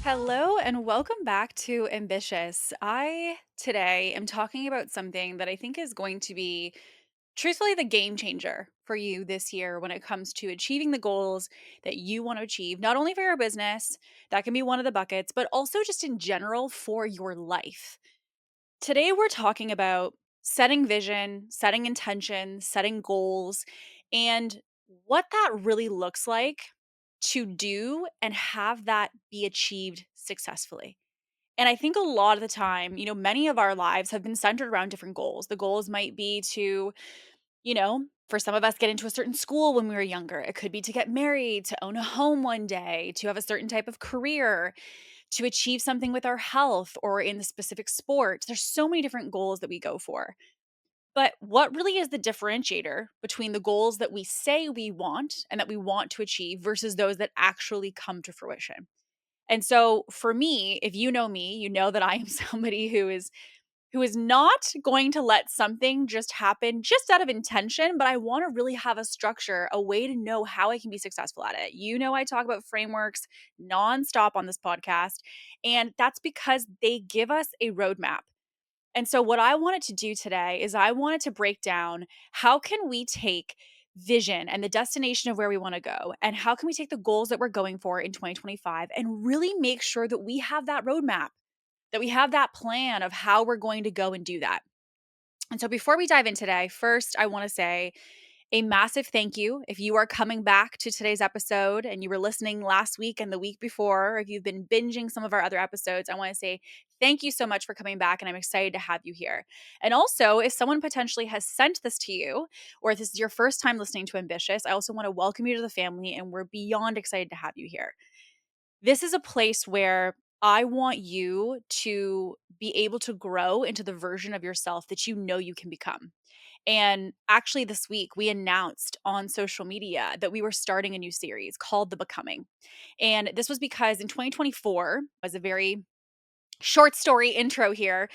Hello and welcome back to Ambitious. I today am talking about something that I think is going to be truthfully the game changer for you this year when it comes to achieving the goals that you want to achieve, not only for your business, that can be one of the buckets, but also just in general for your life. Today, we're talking about setting vision, setting intention, setting goals, and what that really looks like to do and have that be achieved successfully. And I think a lot of the time, many of our lives have been centered around different goals. The goals might be to, for some of us, get into a certain school when we were younger. It could be to get married, to own a home one day, to have a certain type of career, to achieve something with our health or in the specific sport. There's so many different goals that we go for. But what really is the differentiator between the goals that we say we want and that we want to achieve versus those that actually come to fruition? And so for me, if you know me, you know that I am somebody who is not going to let something just happen just out of intention, but I want to really have a structure, a way to know how I can be successful at it. I talk about frameworks nonstop on this podcast, and that's because they give us a roadmap. And so what I wanted to do today is I wanted to break down how can we take vision and the destination of where we want to go, and how can we take the goals that we're going for in 2025 and really make sure that we have that roadmap, that we have that plan of how we're going to go and do that. And so before we dive in today, first, I want to say a massive thank you. If you are coming back to today's episode and you were listening last week and the week before, or if you've been binging some of our other episodes, I want to say thank you so much for coming back, and I'm excited to have you here. And also, if someone potentially has sent this to you, or if this is your first time listening to Ambitious, I also want to welcome you to the family, and we're beyond excited to have you here. This is a place where I want you to be able to grow into the version of yourself that you know you can become. And actually, this week, we announced on social media that we were starting a new series called The Becoming. And this was because in 2024, as a very short story intro here,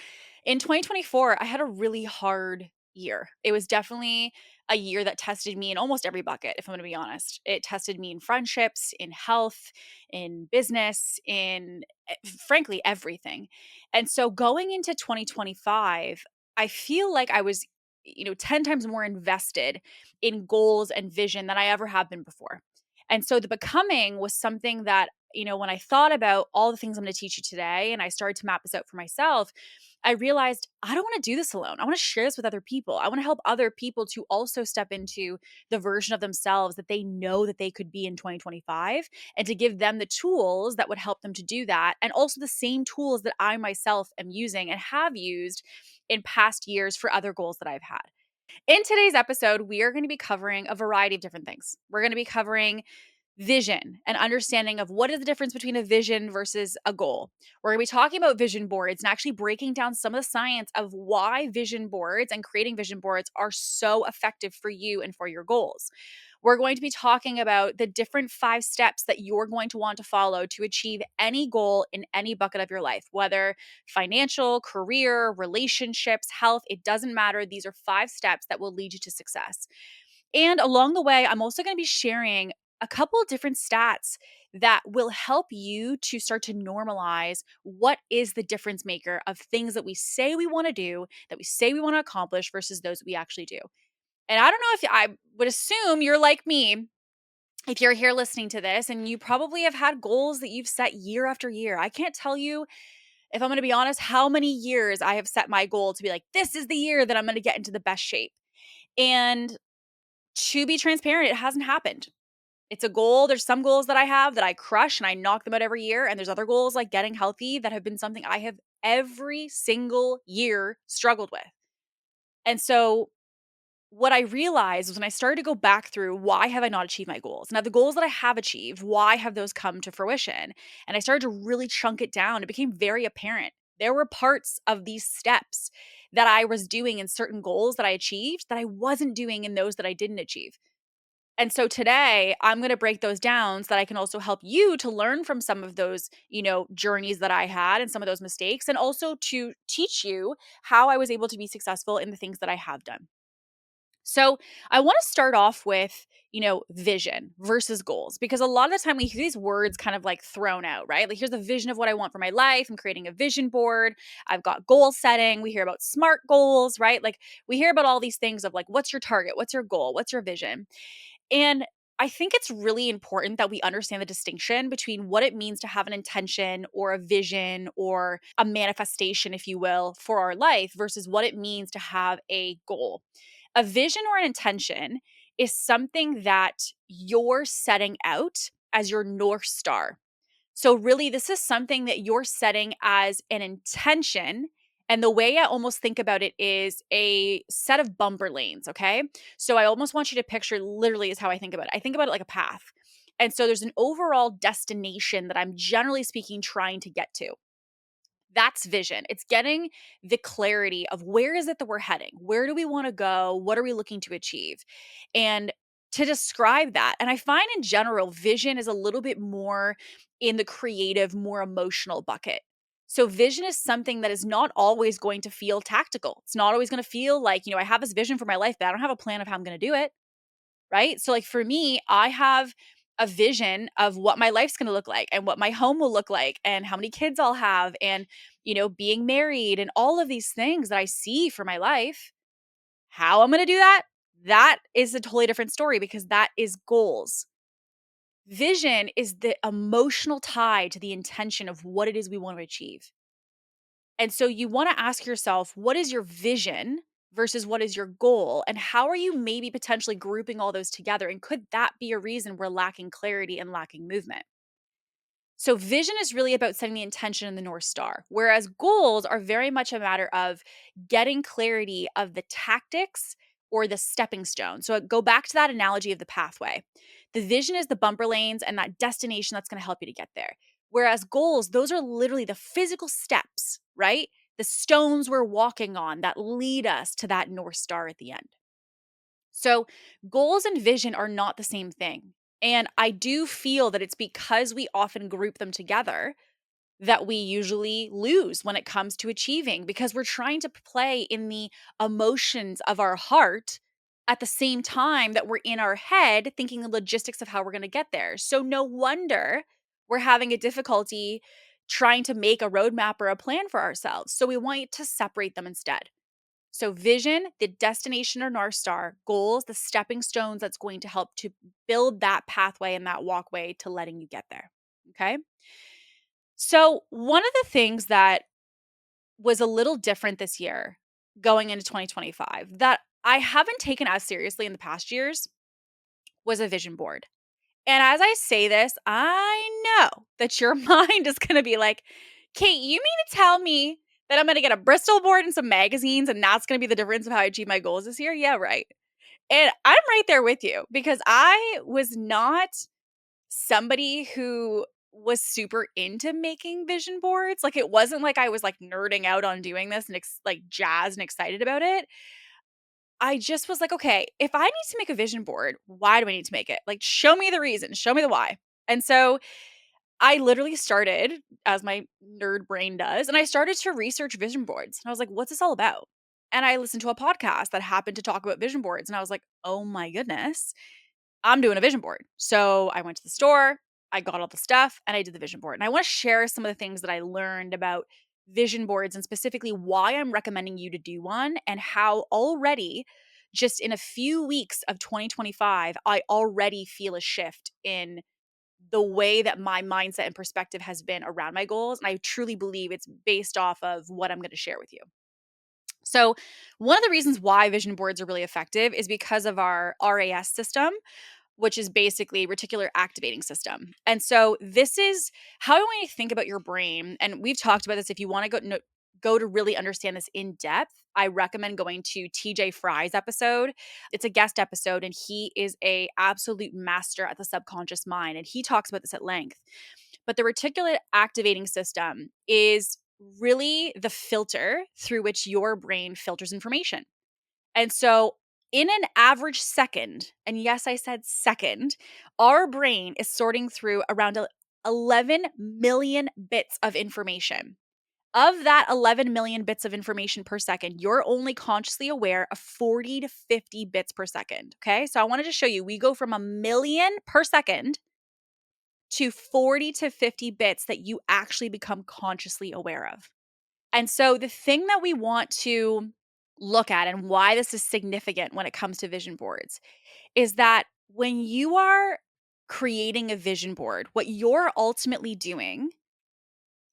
in 2024, I had a really hard year. It was definitely a year that tested me in almost every bucket, if I'm going to be honest. It tested me in friendships, in health, in business, in frankly, everything. And so going into 2025, I feel like I was, 10 times more invested in goals and vision than I ever have been before. And so the becoming was something that, when I thought about all the things I'm going to teach you today and I started to map this out for myself, I realized I don't want to do this alone. I want to share this with other people. I want to help other people to also step into the version of themselves that they know that they could be in 2025, and to give them the tools that would help them to do that. And also the same tools that I myself am using and have used in past years for other goals that I've had. In today's episode, we are going to be covering a variety of different things. We're going to be covering vision and understanding of what is the difference between a vision versus a goal. We're going to be talking about vision boards and actually breaking down some of the science of why vision boards and creating vision boards are so effective for you and for your goals. We're going to be talking about the different 5 steps that you're going to want to follow to achieve any goal in any bucket of your life, whether financial, career, relationships, health, it doesn't matter. These are 5 steps that will lead you to success. And along the way, I'm also going to be sharing a couple of different stats that will help you to start to normalize what is the difference maker of things that we say we want to do, that we say we want to accomplish versus those that we actually do. And I don't know if I would assume you're like me. If you're here listening to this and you probably have had goals that you've set year after year. I can't tell you, if I'm going to be honest, how many years I have set my goal to be like, this is the year that I'm going to get into the best shape. And to be transparent, it hasn't happened. It's a goal. There's some goals that I have that I crush and I knock them out every year. And there's other goals like getting healthy that have been something I have every single year struggled with. And so what I realized was when I started to go back through, why have I not achieved my goals? Now, the goals that I have achieved, why have those come to fruition? And I started to really chunk it down. It became very apparent. There were parts of these steps that I was doing in certain goals that I achieved that I wasn't doing in those that I didn't achieve. And so today I'm going to break those down so that I can also help you to learn from some of those, journeys that I had and some of those mistakes, and also to teach you how I was able to be successful in the things that I have done. So I want to start off with, vision versus goals. Because a lot of the time we hear these words kind of like thrown out, right? Like, here's a vision of what I want for my life. I'm creating a vision board. I've got goal setting. We hear about SMART goals, right? Like, we hear about all these things of like, what's your target? What's your goal? What's your vision? And I think it's really important that we understand the distinction between what it means to have an intention or a vision or a manifestation, if you will, for our life versus what it means to have a goal. A vision or an intention is something that you're setting out as your North Star. So, really, this is something that you're setting as an intention. And the way I almost think about it is a set of bumper lanes. Okay. So, I almost want you to picture literally is how I think about it. I think about it like a path. And so, there's an overall destination that I'm generally speaking trying to get to. That's vision. It's getting the clarity of where is it that we're heading? Where do we want to go? What are we looking to achieve? And to describe that, and I find in general, vision is a little bit more in the creative, more emotional bucket. So, vision is something that is not always going to feel tactical. It's not always going to feel like, I have this vision for my life, but I don't have a plan of how I'm going to do it. Right? So, like, for me, I have a vision of what my life's going to look like and what my home will look like and how many kids I'll have and, being married and all of these things that I see for my life. How I'm going to do that, that is a totally different story because that is goals. Vision is the emotional tie to the intention of what it is we want to achieve. And so you want to ask yourself, what is your vision versus what is your goal? And how are you maybe potentially grouping all those together? And could that be a reason we're lacking clarity and lacking movement? So, vision is really about setting the intention in the North Star, whereas goals are very much a matter of getting clarity of the tactics or the stepping stone. So, go back to that analogy of the pathway. The vision is the bumper lanes and that destination that's going to help you to get there. Whereas goals, those are literally the physical steps, right? The stones we're walking on that lead us to that North Star at the end. So, goals and vision are not the same thing. And I do feel that it's because we often group them together that we usually lose when it comes to achieving because we're trying to play in the emotions of our heart at the same time that we're in our head thinking the logistics of how we're going to get there. So, no wonder we're having a difficulty trying to make a roadmap or a plan for ourselves. So, we want to separate them instead. So, vision, the destination or North Star, goals, the stepping stones that's going to help to build that pathway and that walkway to letting you get there. Okay. So, one of the things that was a little different this year going into 2025 that I haven't taken as seriously in the past years was a vision board. And as I say this, I know that your mind is going to be like, Kate, you mean to tell me that I'm going to get a Bristol board and some magazines and that's going to be the difference of how I achieve my goals this year? Yeah, right. And I'm right there with you because I was not somebody who was super into making vision boards. Like, it wasn't like I was like nerding out on doing this and like jazzed and excited about it. I just was like, okay, if I need to make a vision board, why do I need to make it? Like, show me the reason, show me the why. And so I literally started, as my nerd brain does, and I started to research vision boards. And I was like, what's this all about? And I listened to a podcast that happened to talk about vision boards. And I was like, oh my goodness, I'm doing a vision board. So I went to the store, I got all the stuff, and I did the vision board. And I want to share some of the things that I learned about vision boards and specifically why I'm recommending you to do one and how already just in a few weeks of 2025, I already feel a shift in the way that my mindset and perspective has been around my goals. And I truly believe it's based off of what I'm going to share with you. So, one of the reasons why vision boards are really effective is because of our RAS system, which is basically reticular activating system. And so this is how I want you to think about your brain. And we've talked about this. If you want to go to really understand this in depth, I recommend going to TJ Fry's episode. It's a guest episode, and he is a absolute master at the subconscious mind. And he talks about this at length. But the reticular activating system is really the filter through which your brain filters information. And so, in an average second, and yes, I said second, our brain is sorting through around 11 million bits of information. Of that 11 million bits of information per second, you're only consciously aware of 40 to 50 bits per second. Okay. So I wanted to show you, we go from a million per second to 40 to 50 bits that you actually become consciously aware of. And so the thing that we want to look at and why this is significant when it comes to vision boards is that when you are creating a vision board, what you're ultimately doing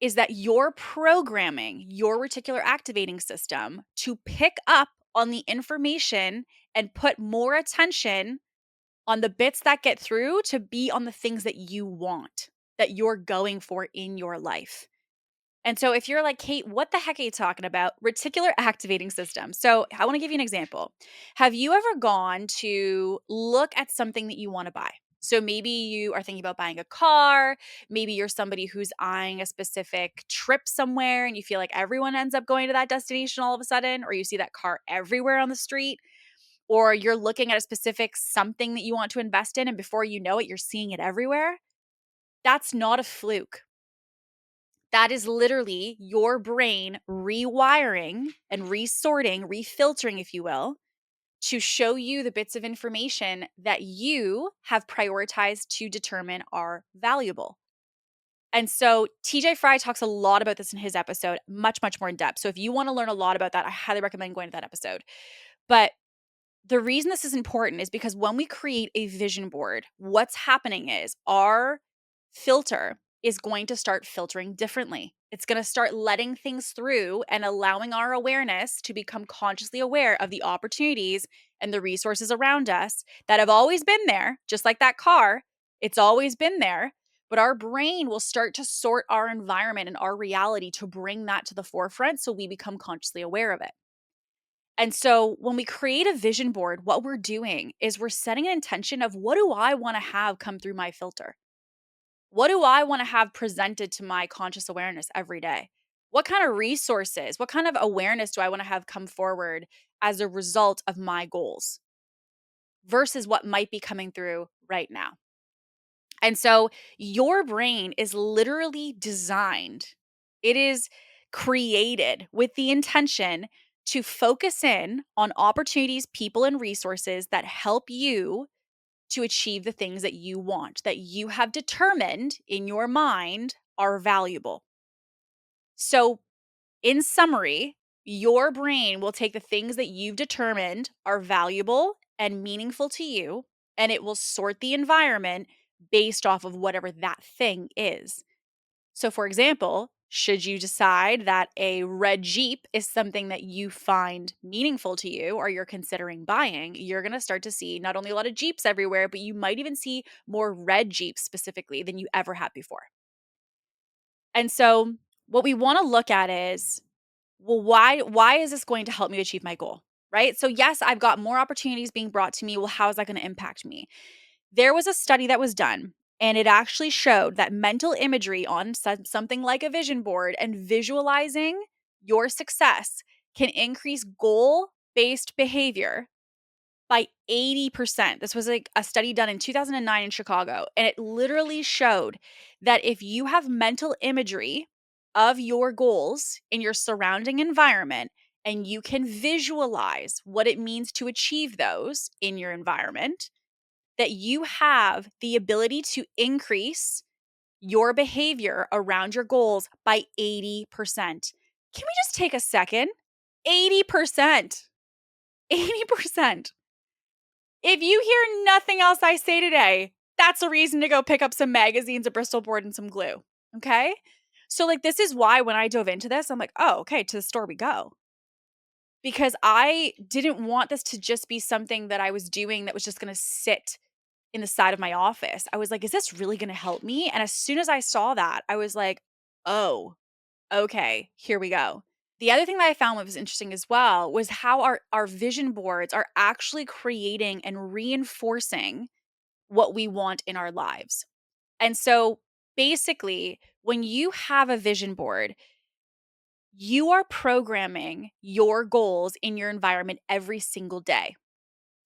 is that you're programming your reticular activating system to pick up on the information and put more attention on the bits that get through to be on the things that you want, that you're going for in your life. And so if you're like, Kate, what the heck are you talking about? Reticular activating system. So I want to give you an example. Have you ever gone to look at something that you want to buy? So maybe you are thinking about buying a car. Maybe you're somebody who's eyeing a specific trip somewhere and you feel like everyone ends up going to that destination all of a sudden, or you see that car everywhere on the street, or you're looking at a specific something that you want to invest in. And before you know it, you're seeing it everywhere. That's not a fluke. That is literally your brain rewiring and resorting, refiltering, if you will, to show you the bits of information that you have prioritized to determine are valuable. And so TJ Fry talks a lot about this in his episode, much, much more in depth. So if you want to learn a lot about that, I highly recommend going to that episode. But the reason this is important is because when we create a vision board, what's happening is our filter is going to start filtering differently. It's going to start letting things through and allowing our awareness to become consciously aware of the opportunities and the resources around us that have always been there, just like that car. It's always been there, but our brain will start to sort our environment and our reality to bring that to the forefront so we become consciously aware of it. And so when we create a vision board, what we're doing is we're setting an intention of, what do I want to have come through my filter? What do I want to have presented to my conscious awareness every day? What kind of resources, what kind of awareness do I want to have come forward as a result of my goals versus what might be coming through right now? And so your brain is literally designed, it is created with the intention to focus in on opportunities, people, and resources that help you to achieve the things that you want, that you have determined in your mind are valuable. So, in summary, your brain will take the things that you've determined are valuable and meaningful to you, and it will sort the environment based off of whatever that thing is. So, for example, should you decide that a red Jeep is something that you find meaningful to you or you're considering buying, you're going to start to see not only a lot of Jeeps everywhere, but you might even see more red Jeeps specifically than you ever had before. And so, what we want to look at is, well, why is this going to help me achieve my goal? Right? So, yes, I've got more opportunities being brought to me. Well, how is that going to impact me? There was a study that was done, and it actually showed that mental imagery on something like a vision board and visualizing your success can increase goal based behavior by 80%. This was like a study done in 2009 in Chicago. And it literally showed that if you have mental imagery of your goals in your surrounding environment and you can visualize what it means to achieve those in your environment, that you have the ability to increase your behavior around your goals by 80%. Can we just take a second? 80%. 80%. If you hear nothing else I say today, that's a reason to go pick up some magazines, a Bristol board, and some glue. Okay? So, like, this is why when I dove into this, I'm like, oh, okay, to the store we go. Because I didn't want this to just be something that I was doing that was just going to sit in the side of my office. I was like, is this really going to help me? And as soon as I saw that, I was like, oh, okay, here we go. The other thing that I found was interesting as well was how our vision boards are actually creating and reinforcing what we want in our lives. And so basically, when you have a vision board, you are programming your goals in your environment every single day.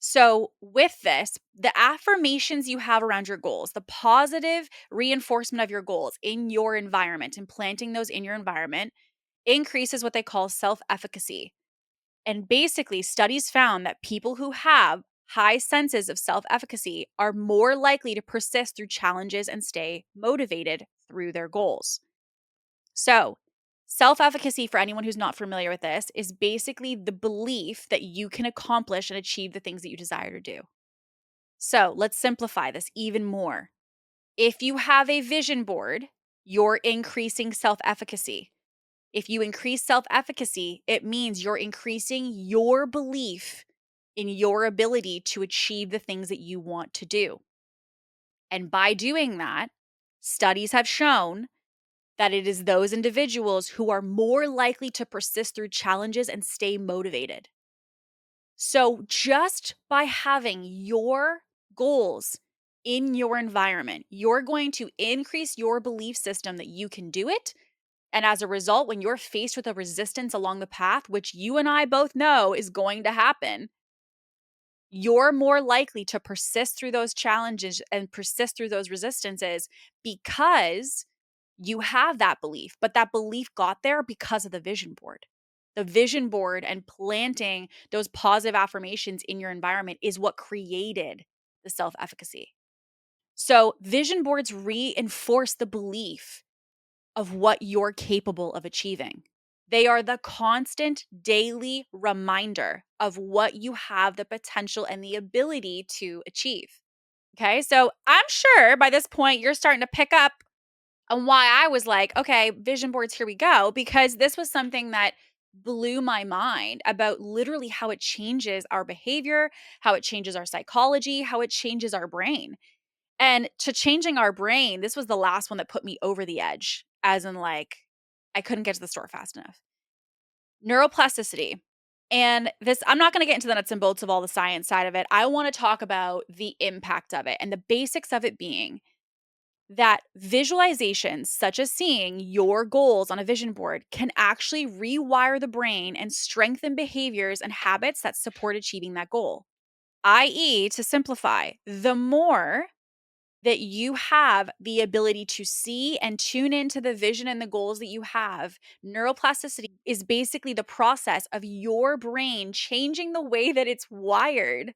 So, with this, the affirmations you have around your goals, the positive reinforcement of your goals in your environment and planting those in your environment increases what they call self efficacy. And basically, studies found that people who have high senses of self efficacy are more likely to persist through challenges and stay motivated through their goals. So, self efficacy, for anyone who's not familiar with this, is basically the belief that you can accomplish and achieve the things that you desire to do. So, let's simplify this even more. If you have a vision board, you're increasing self efficacy. If you increase self efficacy, it means you're increasing your belief in your ability to achieve the things that you want to do. And by doing that, studies have shown that it is those individuals who are more likely to persist through challenges and stay motivated. So, just by having your goals in your environment, you're going to increase your belief system that you can do it. And as a result, when you're faced with a resistance along the path, which you and I both know is going to happen, you're more likely to persist through those challenges and persist through those resistances because you have that belief. But that belief got there because of the vision board. The vision board and planting those positive affirmations in your environment is what created the self efficacy. So, vision boards reinforce the belief of what you're capable of achieving. They are the constant daily reminder of what you have the potential and the ability to achieve. Okay. So I'm sure by this point you're starting to pick up on why I was like, okay, vision boards, here we go, because this was something that blew my mind about literally how it changes our behavior, how it changes our psychology, how it changes our brain. And to changing our brain, this was the last one that put me over the edge, as in, like, I couldn't get to the store fast enough. Neuroplasticity. And this, I'm not going to get into the nuts and bolts of all the science side of it. I want to talk about the impact of it and the basics of it being that visualizations, such as seeing your goals on a vision board, can actually rewire the brain and strengthen behaviors and habits that support achieving that goal. I.e., to simplify, the more that you have the ability to see and tune into the vision and the goals that you have. Neuroplasticity is basically the process of your brain changing the way that it's wired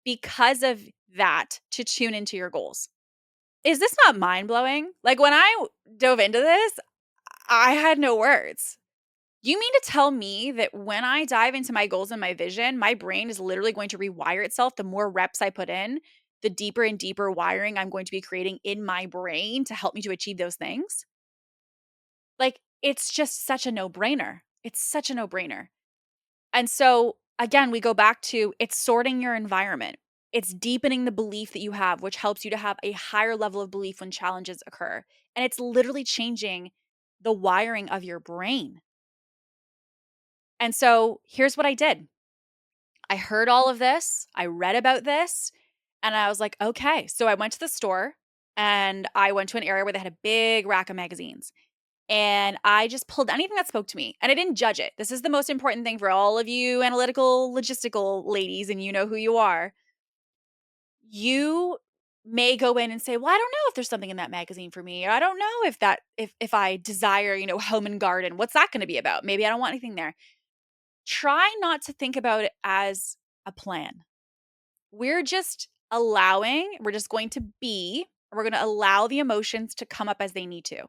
because of that to tune into your goals. Is this not mind blowing? Like when I dove into this, I had no words. You mean to tell me that when I dive into my goals and my vision, my brain is literally going to rewire itself the more reps I put in, the deeper and deeper wiring I'm going to be creating in my brain to help me to achieve those things? Like, it's just such a no brainer. It's such a no brainer. And so, again, we go back to it's sorting your environment. It's deepening the belief that you have, which helps you to have a higher level of belief when challenges occur. And it's literally changing the wiring of your brain. And so, here's what I did. I heard all of this, I read about this, and I was like, "Okay." So I went to the store and I went to an area where they had a big rack of magazines, and I just pulled anything that spoke to me, and I didn't judge it. This is the most important thing for all of you analytical, logistical ladies, and you know who you are. You may go in and say, "Well, I don't know if there's something in that magazine for me, or I don't know if that if I desire, home and garden, what's that gonna be about? Maybe I don't want anything there." Try not to think about it as a plan. We're just going to be, we're going to allow the emotions to come up as they need to.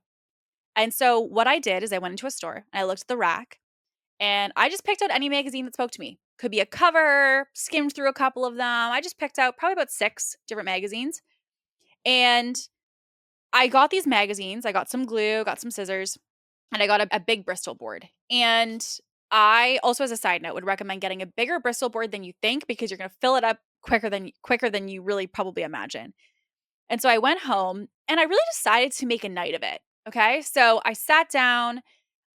And so what I did is I went into a store and I looked at the rack and I just picked out any magazine that spoke to me. Could be a cover, skimmed through a couple of them. I just picked out probably about 6 different magazines. And I got these magazines. I got some glue, got some scissors, and I got a big Bristol board. And I also, as a side note, would recommend getting a bigger Bristol board than you think because you're going to fill it up quicker than you really probably imagine. And so I went home and I really decided to make a night of it. Okay. So I sat down,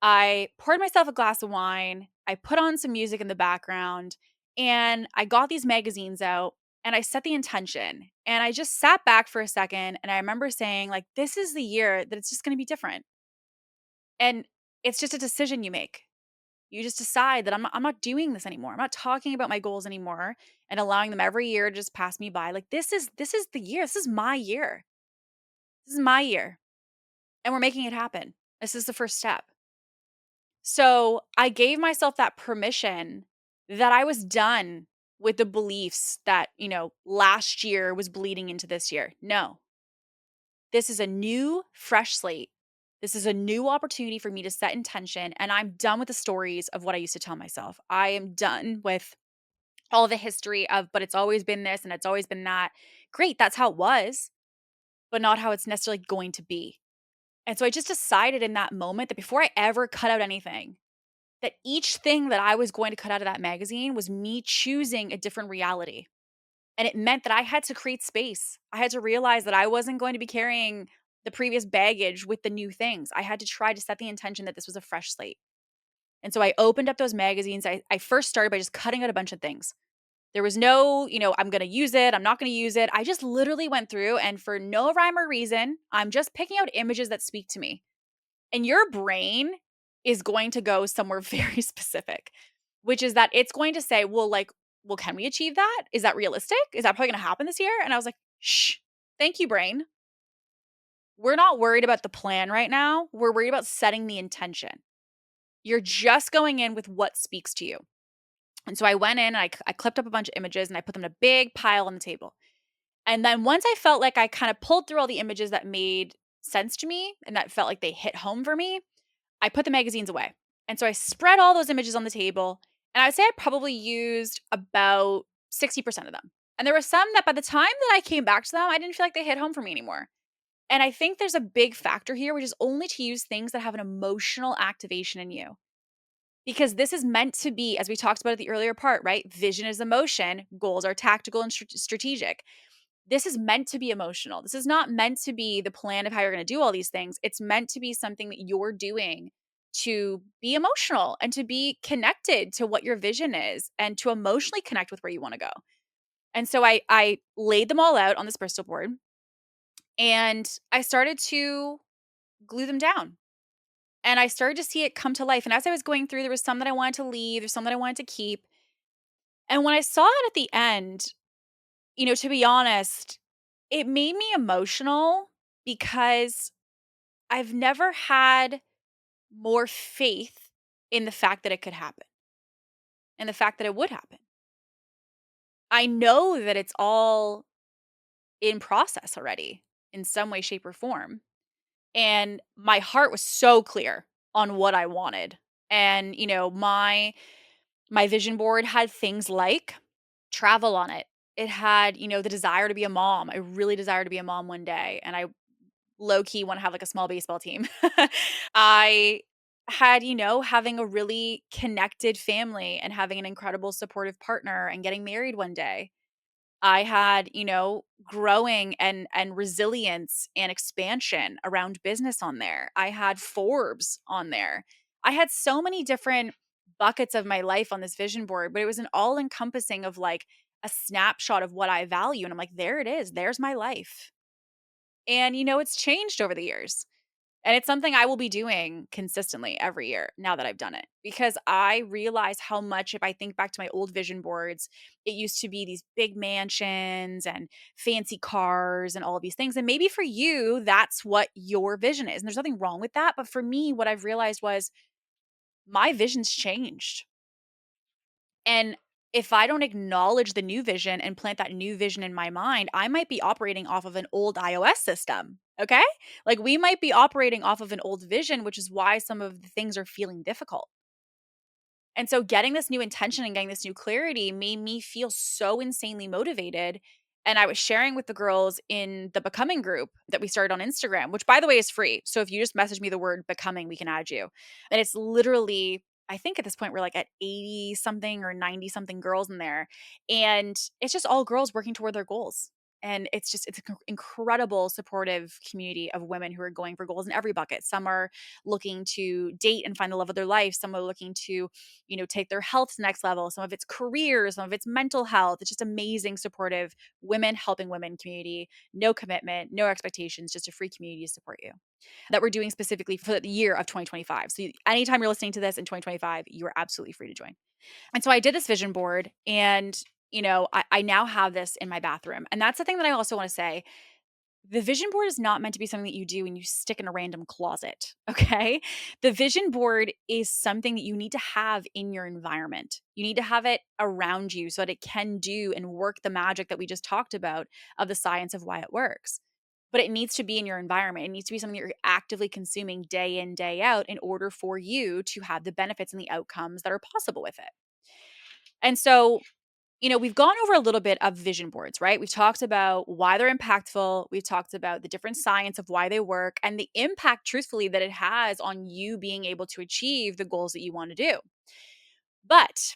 I poured myself a glass of wine, I put on some music in the background, and I got these magazines out and I set the intention. And I just sat back for a second and I remember saying, like, this is the year that it's just going to be different. And it's just a decision you make. You just decide that I'm not doing this anymore. I'm not talking about my goals anymore and allowing them every year to just pass me by. Like this is the year. This is my year. This is my year. And we're making it happen. This is the first step. So I gave myself that permission that I was done with the beliefs that, last year was bleeding into this year. No, this is a new, fresh slate. This is a new opportunity for me to set intention. And I'm done with the stories of what I used to tell myself. I am done with all the history of, but it's always been this and it's always been that. Great, that's how it was, but not how it's necessarily going to be. And so I just decided in that moment that before I ever cut out anything, that each thing that I was going to cut out of that magazine was me choosing a different reality. And it meant that I had to create space. I had to realize that I wasn't going to be carrying the previous baggage with the new things. I had to try to set the intention that this was a fresh slate. And so I opened up those magazines. I first started by just cutting out a bunch of things. There was no, I'm going to use it. I'm not going to use it. I just literally went through and for no rhyme or reason, I'm just picking out images that speak to me. And your brain is going to go somewhere very specific, which is that it's going to say, well, can we achieve that? Is that realistic? Is that probably going to happen this year? And I was like, shh, thank you, brain. We're not worried about the plan right now. We're worried about setting the intention. You're just going in with what speaks to you. And so I went in and I clipped up a bunch of images and I put them in a big pile on the table. And then once I felt like I kind of pulled through all the images that made sense to me and that felt like they hit home for me, I put the magazines away. And so I spread all those images on the table. And I would say I probably used about 60% of them. And there were some that by the time that I came back to them, I didn't feel like they hit home for me anymore. And I think there's a big factor here, which is only to use things that have an emotional activation in you. Because this is meant to be, as we talked about at the earlier part, right? Vision is emotion, goals are tactical and strategic. This is meant to be emotional. This is not meant to be the plan of how you're going to do all these things. It's meant to be something that you're doing to be emotional and to be connected to what your vision is and to emotionally connect with where you want to go. And so I laid them all out on this Bristol board and I started to glue them down. And I started to see it come to life. And as I was going through, there was some that I wanted to leave, there's some that I wanted to keep. And when I saw it at the end, to be honest, it made me emotional because I've never had more faith in the fact that it could happen and the fact that it would happen. I know that it's all in process already in some way, shape, or form. And my heart was so clear on what I wanted. And, my vision board had things like travel on it. It had, the desire to be a mom. I really desire to be a mom one day. And I low key want to have like a small baseball team. I had, having a really connected family and having an incredible supportive partner and getting married one day. I had, growing and resilience and expansion around business on there. I had Forbes on there. I had so many different buckets of my life on this vision board, but it was an all encompassing of like a snapshot of what I value. And I'm like, there it is. There's my life. And, it's changed over the years. And it's something I will be doing consistently every year now that I've done it because I realize how much, if I think back to my old vision boards, it used to be these big mansions and fancy cars and all of these things. And maybe for you, that's what your vision is. And there's nothing wrong with that. But for me, what I've realized was my vision's changed. And if I don't acknowledge the new vision and plant that new vision in my mind, I might be operating off of an old iOS system. Okay. Like we might be operating off of an old vision, which is why some of the things are feeling difficult. And so getting this new intention and getting this new clarity made me feel so insanely motivated. And I was sharing with the girls in the becoming group that we started on Instagram, which by the way is free. So if you just message me the word becoming, we can add you. And it's literally, I think at this point we're like at 80 something or 90 something girls in there. And it's just all girls working toward their goals. And it's an incredible supportive community of women who are going for goals in every bucket. Some are looking to date and find the love of their life. Some are looking to take their health to the next level. Some of it's career, some of it's mental health. It's just amazing, supportive women helping women community. No commitment, no expectations, just a free community to support you. That we're doing specifically for the year of 2025. So anytime you're listening to this in 2025, you are absolutely free to join. And so I did this vision board and I now have this in my bathroom. And that's the thing that I also want to say. The vision board is not meant to be something that you do and you stick in a random closet, okay? The vision board is something that you need to have in your environment. You need to have it around you so that it can do and work the magic that we just talked about of the science of why it works. But it needs to be in your environment. It needs to be something that you're actively consuming day in, day out in order for you to have the benefits and the outcomes that are possible with it. And so we've gone over a little bit of vision boards, right? We've talked about why they're impactful. We've talked about the different science of why they work and the impact, truthfully, that it has on you being able to achieve the goals that you want to do. But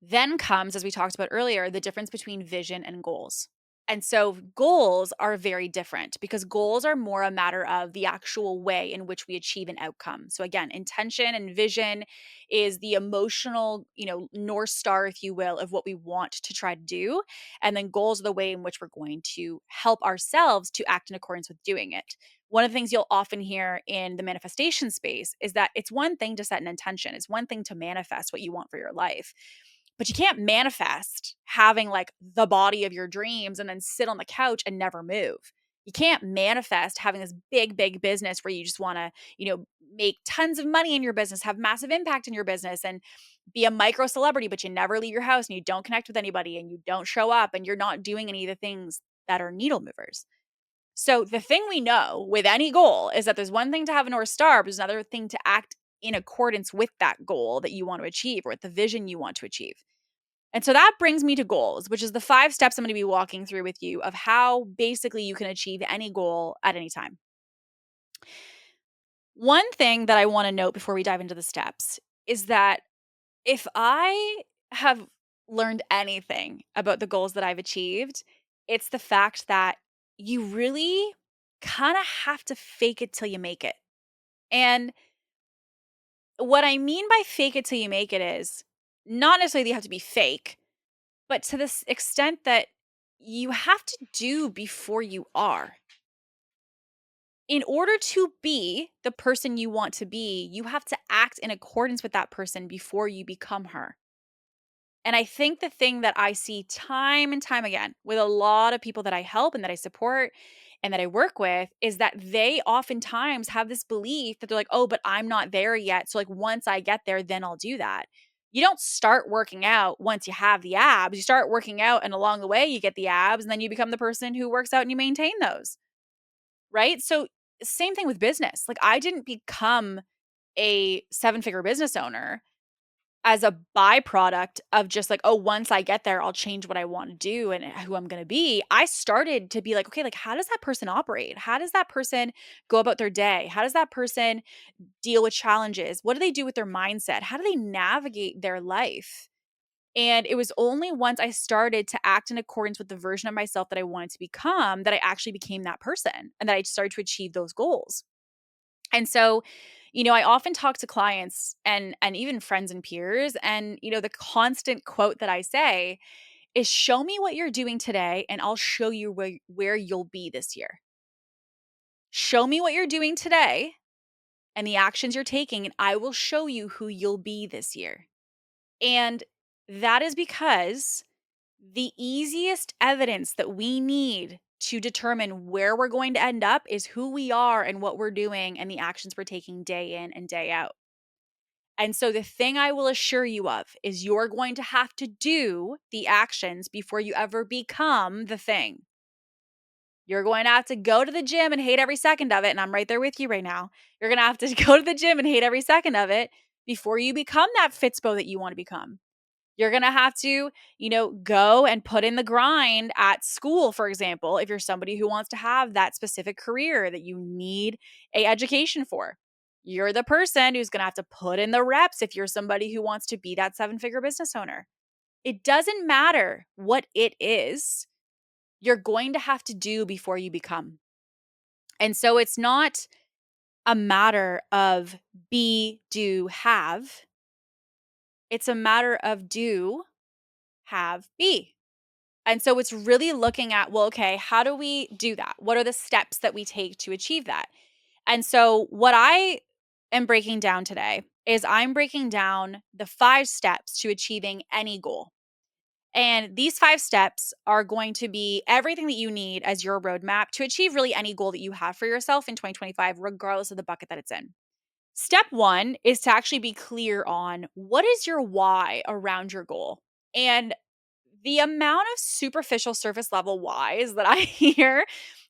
then comes, as we talked about earlier, the difference between vision and goals. And so goals are very different because goals are more a matter of the actual way in which we achieve an outcome. So again, intention and vision is the emotional, north star, if you will, of what we want to try to do. And then goals are the way in which we're going to help ourselves to act in accordance with doing it. One of the things you'll often hear in the manifestation space is that it's one thing to set an intention. It's one thing to manifest what you want for your life. But you can't manifest having like the body of your dreams and then sit on the couch and never move. You can't manifest having this big, big business where you just want to, make tons of money in your business, have massive impact in your business, and be a micro celebrity, but you never leave your house and you don't connect with anybody and you don't show up and you're not doing any of the things that are needle movers. So the thing we know with any goal is that there's one thing to have a North Star, but there's another thing to act in accordance with that goal that you want to achieve or with the vision you want to achieve. And so that brings me to goals, which is the 5 steps I'm going to be walking through with you of how basically you can achieve any goal at any time. One thing that I want to note before we dive into the steps is that if I have learned anything about the goals that I've achieved, it's the fact that you really kind of have to fake it till you make it. And what I mean by fake it till you make it is not necessarily that you have to be fake, but to this extent that you have to do before you are. In order to be the person you want to be, you have to act in accordance with that person before you become her. And I think the thing that I see time and time again with a lot of people that I help and that I support and that I work with is that they oftentimes have this belief that they're like, oh, but I'm not there yet. So, like, once I get there, then I'll do that. You don't start working out once you have the abs. You start working out, and along the way, you get the abs, and then you become the person who works out and you maintain those. Right. So, same thing with business. Like, I didn't become a 7-figure business owner as a byproduct of just like, oh, once I get there, I'll change what I want to do and who I'm going to be. I started to be like, okay, like, how does that person operate? How does that person go about their day? How does that person deal with challenges? What do they do with their mindset? How do they navigate their life? And it was only once I started to act in accordance with the version of myself that I wanted to become that I actually became that person and that I started to achieve those goals. And so, I often talk to clients and even friends and peers, and the constant quote that I say is, show me what you're doing today and I'll show you where you'll be this year. Show me what you're doing today and the actions you're taking, and I will show you who you'll be this year. And that is because the easiest evidence that we need to determine where we're going to end up is who we are and what we're doing and the actions we're taking day in and day out. And so the thing I will assure you of is you're going to have to do the actions before you ever become the thing. You're going to have to go to the gym and hate every second of it. And I'm right there with you right now. You're going to have to go to the gym and hate every second of it before you become that Fitspo that you want to become. You're going to have to, go and put in the grind at school, for example, if you're somebody who wants to have that specific career that you need a education for. You're the person who's going to have to put in the reps if you're somebody who wants to be that 7-figure business owner. It doesn't matter what it is, you're going to have to do before you become. And so it's not a matter of be, do, have. It's a matter of do, have, be. And so it's really looking at, well, okay, how do we do that? What are the steps that we take to achieve that? And so what I am breaking down today is I'm breaking down the 5 steps to achieving any goal. And these 5 steps are going to be everything that you need as your roadmap to achieve really any goal that you have for yourself in 2025, regardless of the bucket that it's in. Step 1 is to actually be clear on what is your why around your goal. And the amount of superficial surface level whys that I hear,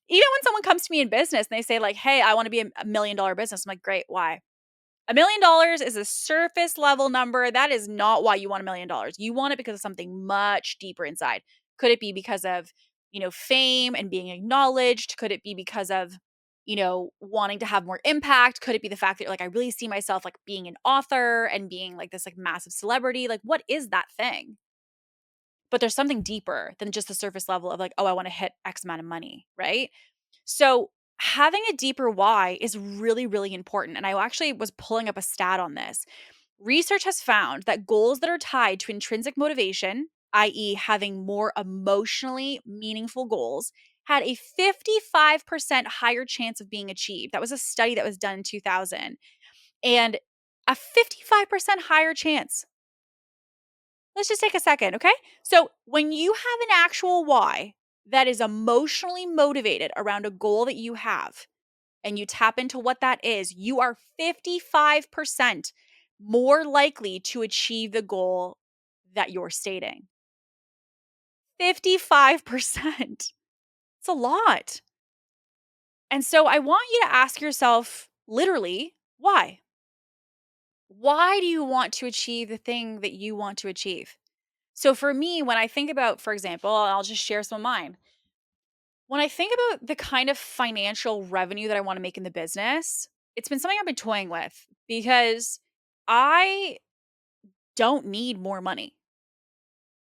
even when someone comes to me in business and they say, like, hey, I want to be a $1 million business. I'm like, great, why? $1 million is a surface level number. That is not why you want $1 million. You want it because of something much deeper inside. Could it be because of, fame and being acknowledged? Could it be because of, wanting to have more impact? Could it be the fact that like I really see myself like being an author and being like this like massive celebrity? Like what is that thing? But there's something deeper than just the surface level of like, oh, I want to hit X amount of money, right? So, having a deeper why is really, really important. And I actually was pulling up a stat on this. Research has found that goals that are tied to intrinsic motivation, i.e., having more emotionally meaningful goals, had a 55% higher chance of being achieved. That was a study that was done in 2000. And a 55% higher chance. Let's just take a second, okay? So, when you have an actual why that is emotionally motivated around a goal that you have, and you tap into what that is, you are 55% more likely to achieve the goal that you're stating. 55%. It's a lot. And so I want you to ask yourself literally, why? Why do you want to achieve the thing that you want to achieve? So for me, when I think about, for example, I'll just share some of mine. When I think about the kind of financial revenue that I want to make in the business, it's been something I've been toying with because I don't need more money.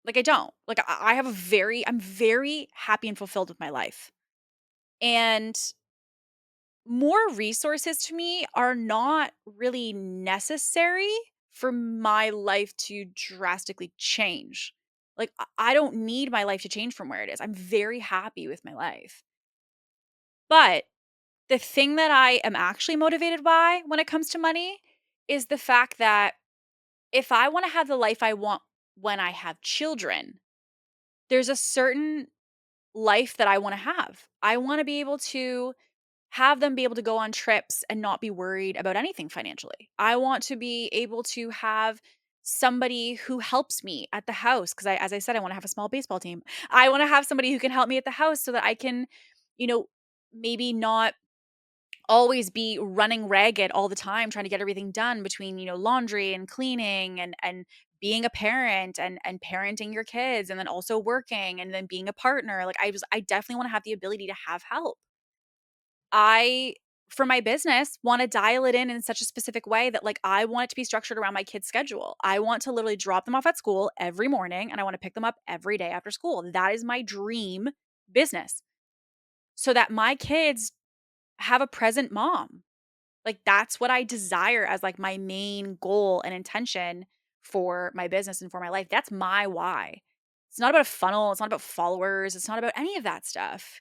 Like I don't. Like I have I'm very happy and fulfilled with my life. And more resources to me are not really necessary for my life to drastically change. Like I don't need my life to change from where it is. I'm very happy with my life. But the thing that I am actually motivated by when it comes to money is the fact that if I wanna have the life I want when I have children, there's a certain life that I wanna have. I wanna be able to have them be able to go on trips and not be worried about anything financially. I want to be able to have somebody who helps me at the house because as I said, I wanna have a small baseball team. I wanna have somebody who can help me at the house so that I can, you know, maybe not always be running ragged all the time trying to get everything done between, laundry and cleaning and being a parent and parenting your kids and then also working and then being a partner. Like I definitely want to have the ability to have help. I for my business want to dial it in such a specific way that like I want it to be structured around my kids' schedule. I want to literally drop them off at school every morning and I want to pick them up every day after school. That is my dream business. So that my kids have a present mom. Like, that's what I desire as, like, my main goal and intention for my business and for my life. That's my why. It's not about a funnel, it's not about followers, it's not about any of that stuff.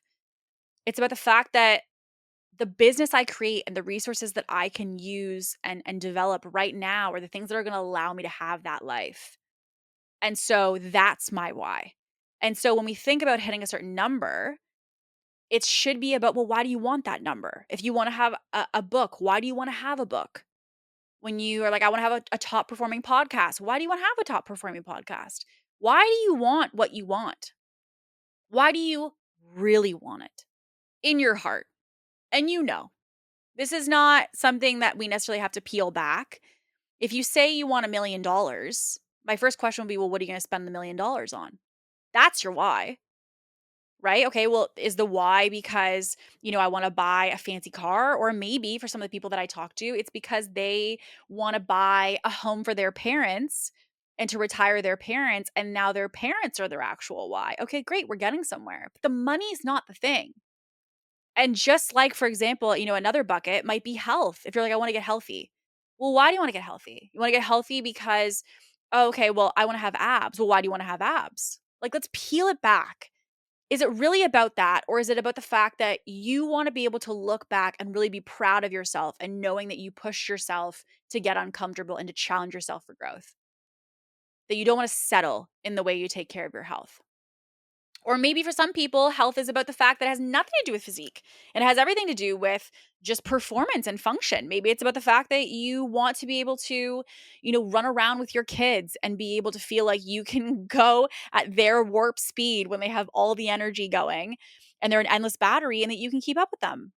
It's about the fact that the business I create and the resources that I can use and develop right now are the things that are gonna allow me to have that life. And so that's my why. And so when we think about hitting a certain number, it should be about, well, why do you want that number? If you wanna have a book, why do you wanna have a book? When you are like, I want to have a top performing podcast. Why do you want to have a top performing podcast? Why do you want what you want? Why do you really want it in your heart? And this is not something that we necessarily have to peel back. If you say you want $1 million, my first question would be, well, what are you going to spend the $1 million on? That's your why. Right? Okay, well, is the why because, I wanna buy a fancy car? Or maybe for some of the people that I talk to, it's because they wanna buy a home for their parents and to retire their parents, and now their parents are their actual why. Okay, great, we're getting somewhere, but the money's not the thing. And just like, for example, another bucket might be health. If you're like, "I wanna get healthy." Well, why do you wanna get healthy? You wanna get healthy because, "Oh, okay, well, I wanna have abs." Well, why do you wanna have abs? Like, let's peel it back. Is it really about that? Or is it about the fact that you want to be able to look back and really be proud of yourself and knowing that you pushed yourself to get uncomfortable and to challenge yourself for growth? that you don't want to settle in the way you take care of your health. Or maybe for some people, health is about the fact that it has nothing to do with physique. It has everything to do with just performance and function. Maybe it's about the fact that you want to be able to, run around with your kids and be able to feel like you can go at their warp speed when they have all the energy going and they're an endless battery and that you can keep up with them.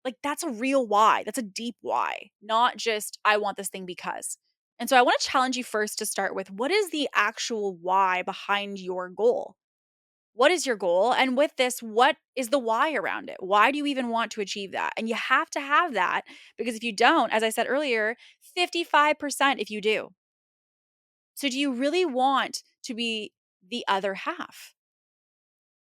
Like that's a real why. That's a deep why, not just I want this thing because. And so I want to challenge you first to start with what is the actual why behind your goal? What is your goal? And with this, what is the why around it? Why do you even want to achieve that? And you have to have that because if you don't, as I said earlier, 55% if you do. So, do you really want to be the other half,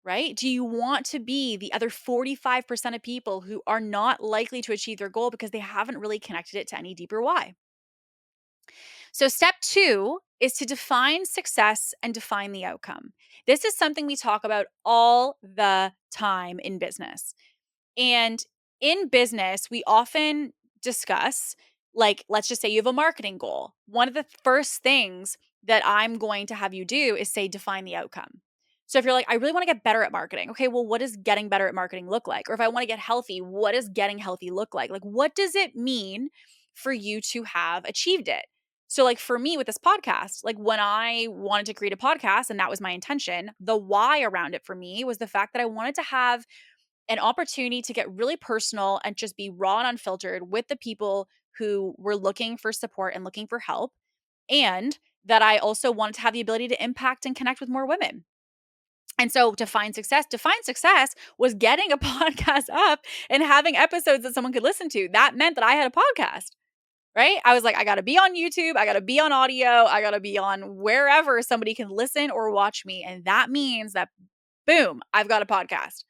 right? Do you want to be the other 45% of people who are not likely to achieve their goal because they haven't really connected it to any deeper why? So, step two is to define success and define the outcome. This is something we talk about all the time in business. And in business, we often discuss, like, let's just say you have a marketing goal. One of the first things that I'm going to have you do is say, define the outcome. So if you're like, I really want to get better at marketing, okay, well, what does getting better at marketing look like? Or if I want to get healthy, what does getting healthy look like? Like, what does it mean for you to have achieved it? So, like for me with this podcast, like when I wanted to create a podcast and that was my intention, the why around it for me was the fact that I wanted to have an opportunity to get really personal and just be raw and unfiltered with the people who were looking for support and looking for help. And that I also wanted to have the ability to impact and connect with more women. And so define success was getting a podcast up and having episodes that someone could listen to. That meant that I had a podcast, right? I was like, I got to be on YouTube. I got to be on audio. I got to be on wherever somebody can listen or watch me. And that means that, boom, I've got a podcast.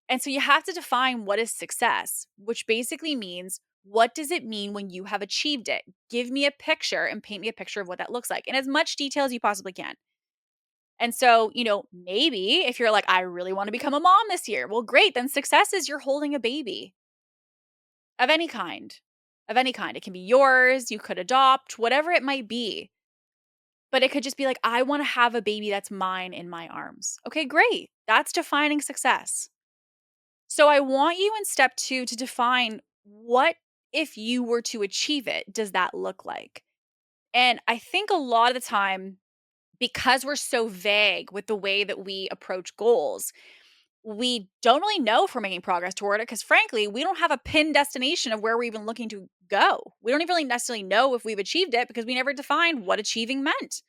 And so you have to define what is success, which basically means what does it mean when you have achieved it? Give me a picture and paint me a picture of what that looks like in as much detail as you possibly can. And so, maybe if you're like, I really want to become a mom this year, well, great. Then success is you're holding a baby of any kind, of any kind. It can be yours, you could adopt, whatever it might be. But it could just be like, I want to have a baby that's mine in my arms. Okay, great. That's defining success. So I want you in step two to define what, if you were to achieve it, does that look like? And I think a lot of the time, because we're so vague with the way that we approach goals, we don't really know if we're making progress toward it because, frankly, we don't have a pinned destination of where we're even looking to go. We don't even really necessarily know if we've achieved it because we never defined what achieving meant.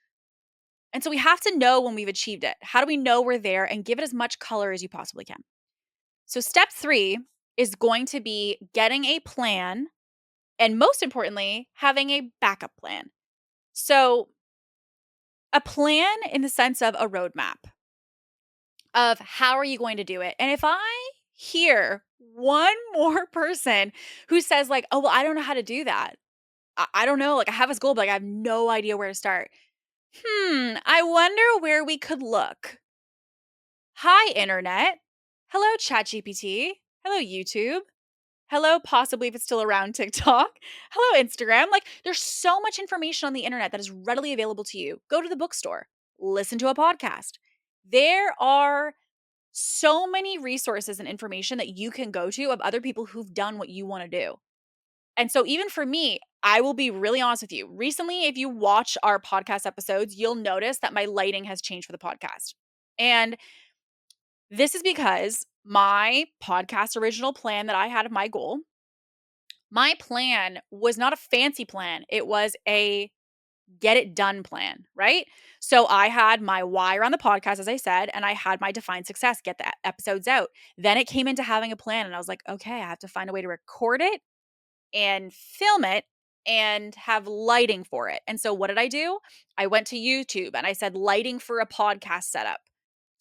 And so we have to know when we've achieved it. How do we know we're there and give it as much color as you possibly can? So, step three is going to be getting a plan and, most importantly, having a backup plan. So, a plan in the sense of a roadmap of how are you going to do it. And if I hear one more person who says, like, oh, well, I don't know how to do that. I don't know. Like, I have this goal, but like, I have no idea where to start. I wonder where we could look. Hi, Internet. Hello, ChatGPT. Hello, YouTube. Hello, possibly if it's still around TikTok. Hello, Instagram. Like, there's so much information on the internet that is readily available to you. Go to the bookstore, listen to a podcast. There are so many resources and information that you can go to of other people who've done what you want to do. And so, even for me, I will be really honest with you. Recently, if you watch our podcast episodes, you'll notice that my lighting has changed for the podcast. And this is because my podcast original plan that I had of my goal, my plan was not a fancy plan. It was a get it done plan, right? So I had my why around the podcast, as I said, and I had my define success, get the episodes out. Then it came into having a plan, and I was like, okay, I have to find a way to record it and film it and have lighting for it. And so what did I do? I went to YouTube and I said lighting for a podcast setup.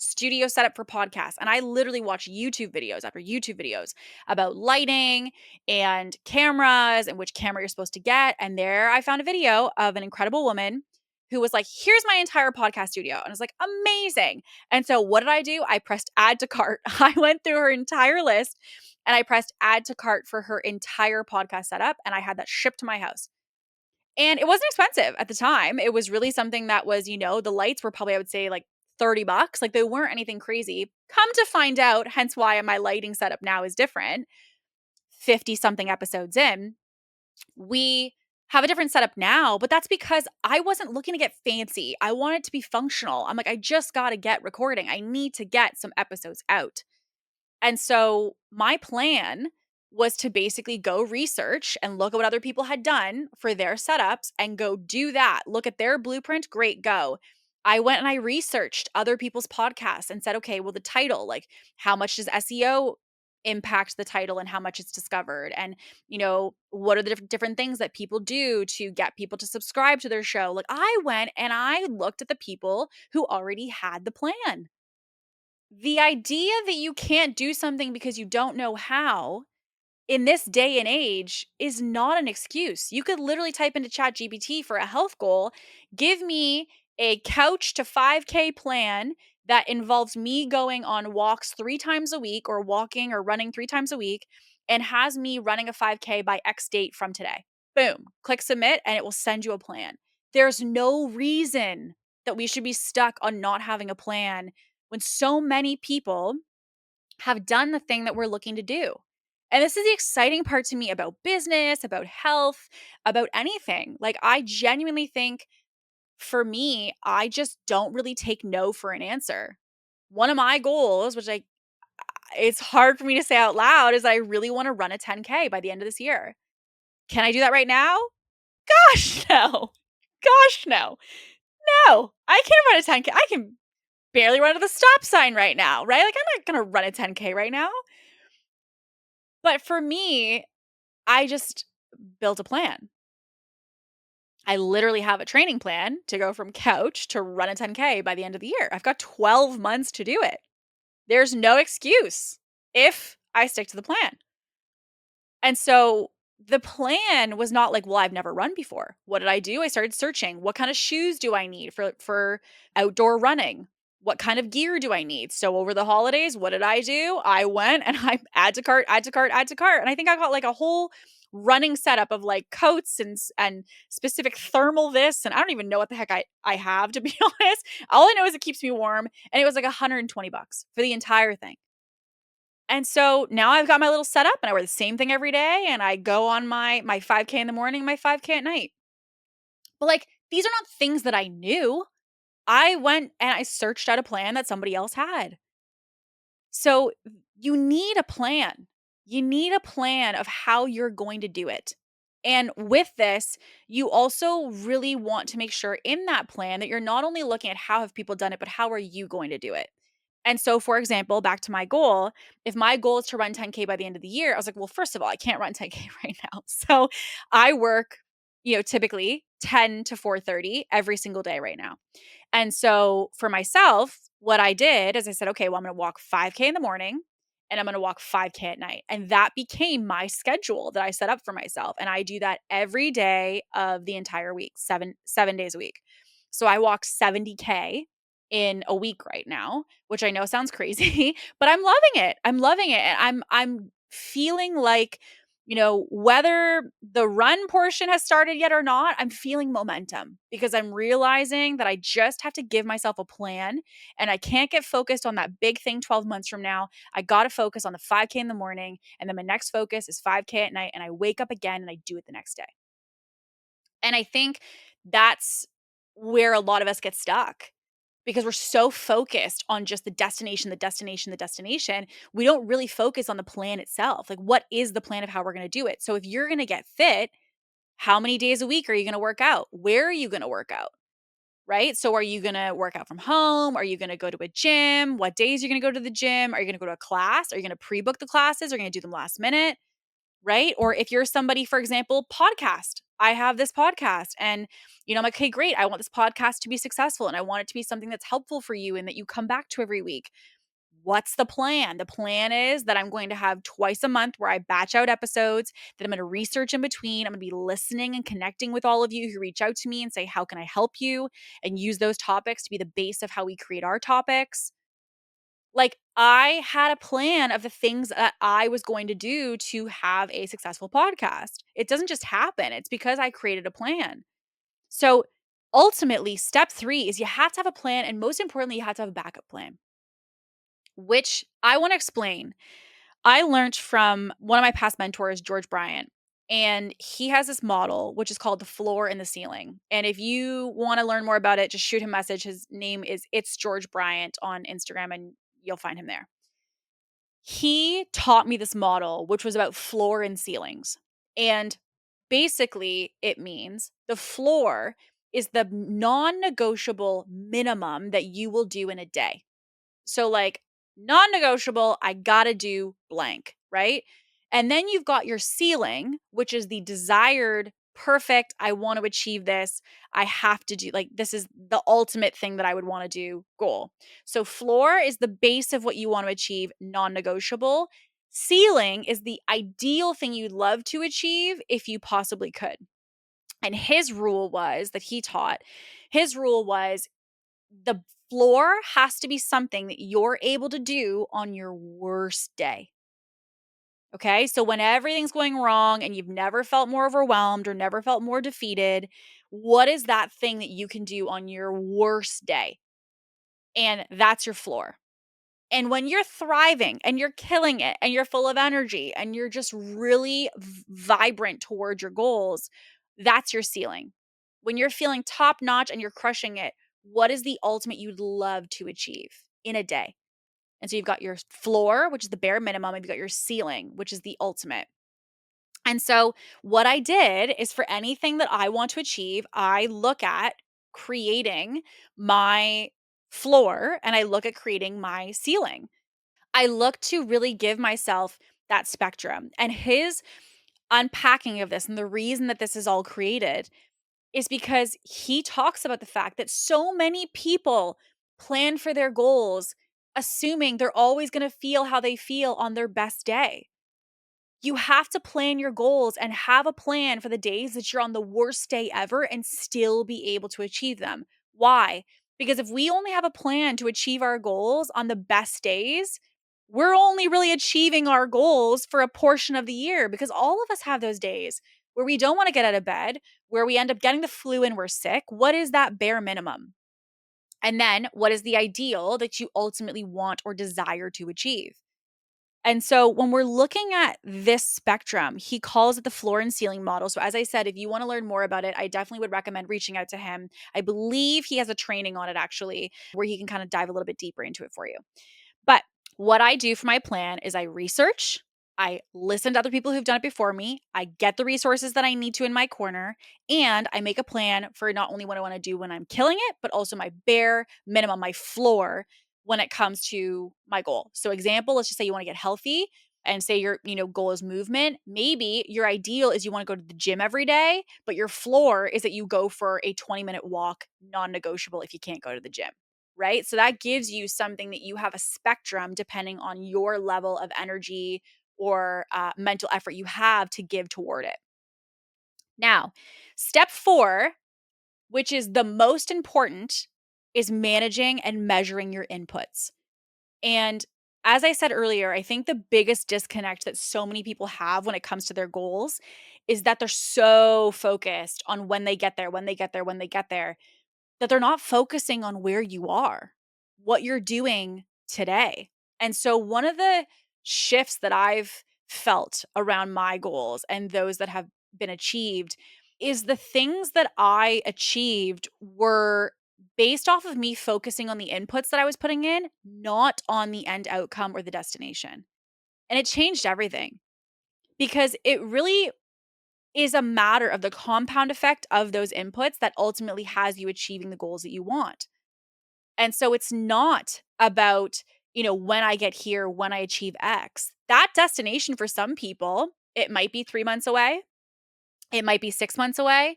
Studio setup for podcasts. And I literally watched YouTube videos after YouTube videos about lighting and cameras and which camera you're supposed to get. And there I found a video of an incredible woman who was like, here's my entire podcast studio. And I was like, amazing. And so what did I do? I pressed add to cart. I went through her entire list and I pressed add to cart for her entire podcast setup. And I had that shipped to my house. And it wasn't expensive at the time. It was really something that was, the lights were probably, I would say, like $30. Like they weren't anything crazy. Come to find out, hence why my lighting setup now is different. 50 something episodes in, we have a different setup now, but that's because I wasn't looking to get fancy. I wanted to be functional. I'm like, I just got to get recording. I need to get some episodes out. And so my plan was to basically go research and look at what other people had done for their setups and go do that. Look at their blueprint. Great, go. I went and I researched other people's podcasts and said, okay, well, the title, like how much does SEO impact the title and how much it's discovered? And, what are the different things that people do to get people to subscribe to their show? Like I went and I looked at the people who already had the plan. The idea that you can't do something because you don't know how in this day and age is not an excuse. You could literally type into ChatGPT for a health goal, give me a couch to 5K plan that involves me going on walks 3 times a week or walking or running 3 times a week and has me running a 5K by X date from today. Boom, click submit and it will send you a plan. There's no reason that we should be stuck on not having a plan when so many people have done the thing that we're looking to do. And this is the exciting part to me about business, about health, about anything. Like, I genuinely think for me, I just don't really take no for an answer. One of my goals, which it's hard for me to say out loud, is I really want to run a 10K by the end of this year. Can I do that right now? Gosh, no. Gosh, no. No, I can't run a 10K. I can barely run to the stop sign right now, right? Like, I'm not going to run a 10K right now. But for me, I just built a plan. I literally have a training plan to go from couch to run a 10K by the end of the year. I've got 12 months to do it. There's no excuse if I stick to the plan. And so the plan was not like, well, I've never run before. What did I do? I started searching. What kind of shoes do I need for outdoor running? What kind of gear do I need? So over the holidays, what did I do? I went and I add to cart, add to cart, add to cart. And I think I got like a whole running setup of like coats and specific thermal this. And I don't even know what the heck I have, to be honest. All I know is it keeps me warm. And it was like $120 for the entire thing. And so now I've got my little setup and I wear the same thing every day and I go on my 5K in the morning, my 5K at night. But like these are not things that I knew. I went and I searched out a plan that somebody else had. So you need a plan. You need a plan of how you're going to do it. And with this, you also really want to make sure in that plan that you're not only looking at how have people done it, but how are you going to do it? And so, for example, back to my goal, if my goal is to run 10K by the end of the year, I was like, well, first of all, I can't run 10K right now. So I work, typically 10 to 4:30 every single day right now. And so for myself, what I did is I said, okay, well, I'm going to walk 5K in the morning and I'm going to walk 5K at night. And that became my schedule that I set up for myself. And I do that every day of the entire week, seven days a week. So I walk 70K in a week right now, which I know sounds crazy, but I'm loving it. I'm loving it. And I'm feeling like, whether the run portion has started yet or not, I'm feeling momentum because I'm realizing that I just have to give myself a plan and I can't get focused on that big thing 12 months from now. I got to focus on the 5K in the morning and then my next focus is 5K at night and I wake up again and I do it the next day. And I think that's where a lot of us get stuck because we're so focused on just the destination, the destination, the destination. We don't really focus on the plan itself. Like, what is the plan of how we're going to do it? So, if you're going to get fit, how many days a week are you going to work out? Where are you going to work out? Right? So, are you going to work out from home? Are you going to go to a gym? What days are you going to go to the gym? Are you going to go to a class? Are you going to pre book the classes? Are you going to do them last minute? Right? Or if you're somebody, for example, podcast. I have this podcast and, I'm like, okay, great. I want this podcast to be successful and I want it to be something that's helpful for you and that you come back to every week. What's the plan? The plan is that I'm going to have twice a month where I batch out episodes, that I'm going to research in between. I'm going to be listening and connecting with all of you who reach out to me and say, how can I help you? And use those topics to be the base of how we create our topics. Like, I had a plan of the things that I was going to do to have a successful podcast. It doesn't just happen, it's because I created a plan. So, ultimately, step 3 is you have to have a plan, and most importantly, you have to have a backup plan, which I wanna explain. I learned from one of my past mentors, George Bryant, and he has this model, which is called the floor and the ceiling. And if you wanna learn more about it, just shoot him a message. His name is It's George Bryant on Instagram, and you'll find him there. He taught me this model, which was about floor and ceilings. And basically, it means the floor is the non negotiable minimum that you will do in a day. So, like, non negotiable, I gotta do blank, right? And then you've got your ceiling, which is the desired, perfect, I want to achieve this. I have to do, like, this is the ultimate thing that I would want to do goal. So, floor is the base of what you want to achieve, non negotiable. Ceiling is the ideal thing you'd love to achieve if you possibly could. And his rule was that he taught, his rule was the floor has to be something that you're able to do on your worst day. Okay. So when everything's going wrong and you've never felt more overwhelmed or never felt more defeated, what is that thing that you can do on your worst day? And that's your floor. And when you're thriving and you're killing it and you're full of energy and you're just really vibrant toward your goals, that's your ceiling. When you're feeling top notch and you're crushing it, what is the ultimate you'd love to achieve in a day? And so you've got your floor, which is the bare minimum, and you've got your ceiling, which is the ultimate. And so what I did is for anything that I want to achieve, I look at creating my floor and I look at creating my ceiling. I look to really give myself that spectrum. And his unpacking of this and the reason that this is all created is because he talks about the fact that so many people plan for their goals assuming they're always going to feel how they feel on their best day. You have to plan your goals and have a plan for the days that you're on the worst day ever and still be able to achieve them. Why? Because if we only have a plan to achieve our goals on the best days, we're only really achieving our goals for a portion of the year because all of us have those days where we don't want to get out of bed, where we end up getting the flu and we're sick. What is that bare minimum? And then what is the ideal that you ultimately want or desire to achieve? And so when we're looking at this spectrum, he calls it the floor and ceiling model. So as I said, if you want to learn more about it, I definitely would recommend reaching out to him. I believe he has a training on it actually, where he can kind of dive a little bit deeper into it for you. But what I do for my plan is I research, I listen to other people who've done it before me, I get the resources that I need to in my corner, and I make a plan for not only what I want to do when I'm killing it, but also my bare minimum, my floor when it comes to my goal. So example, let's just say you want to get healthy and say your, goal is movement. Maybe your ideal is you want to go to the gym every day, but your floor is that you go for a 20-minute walk, non-negotiable if you can't go to the gym, right? So that gives you something that you have a spectrum depending on your level of energy or mental effort you have to give toward it. Now, step 4, which is the most important, is managing and measuring your inputs. And as I said earlier, I think the biggest disconnect that so many people have when it comes to their goals is that they're so focused on when they get there, when they get there, when they get there, that they're not focusing on where you are, what you're doing today. And so, one of the shifts that I've felt around my goals and those that have been achieved is the things that I achieved were based off of me focusing on the inputs that I was putting in, not on the end outcome or the destination. And it changed everything because it really is a matter of the compound effect of those inputs that ultimately has you achieving the goals that you want. And so it's not about, when I get here, when I achieve X. That destination for some people, it might be 3 months away. It might be 6 months away.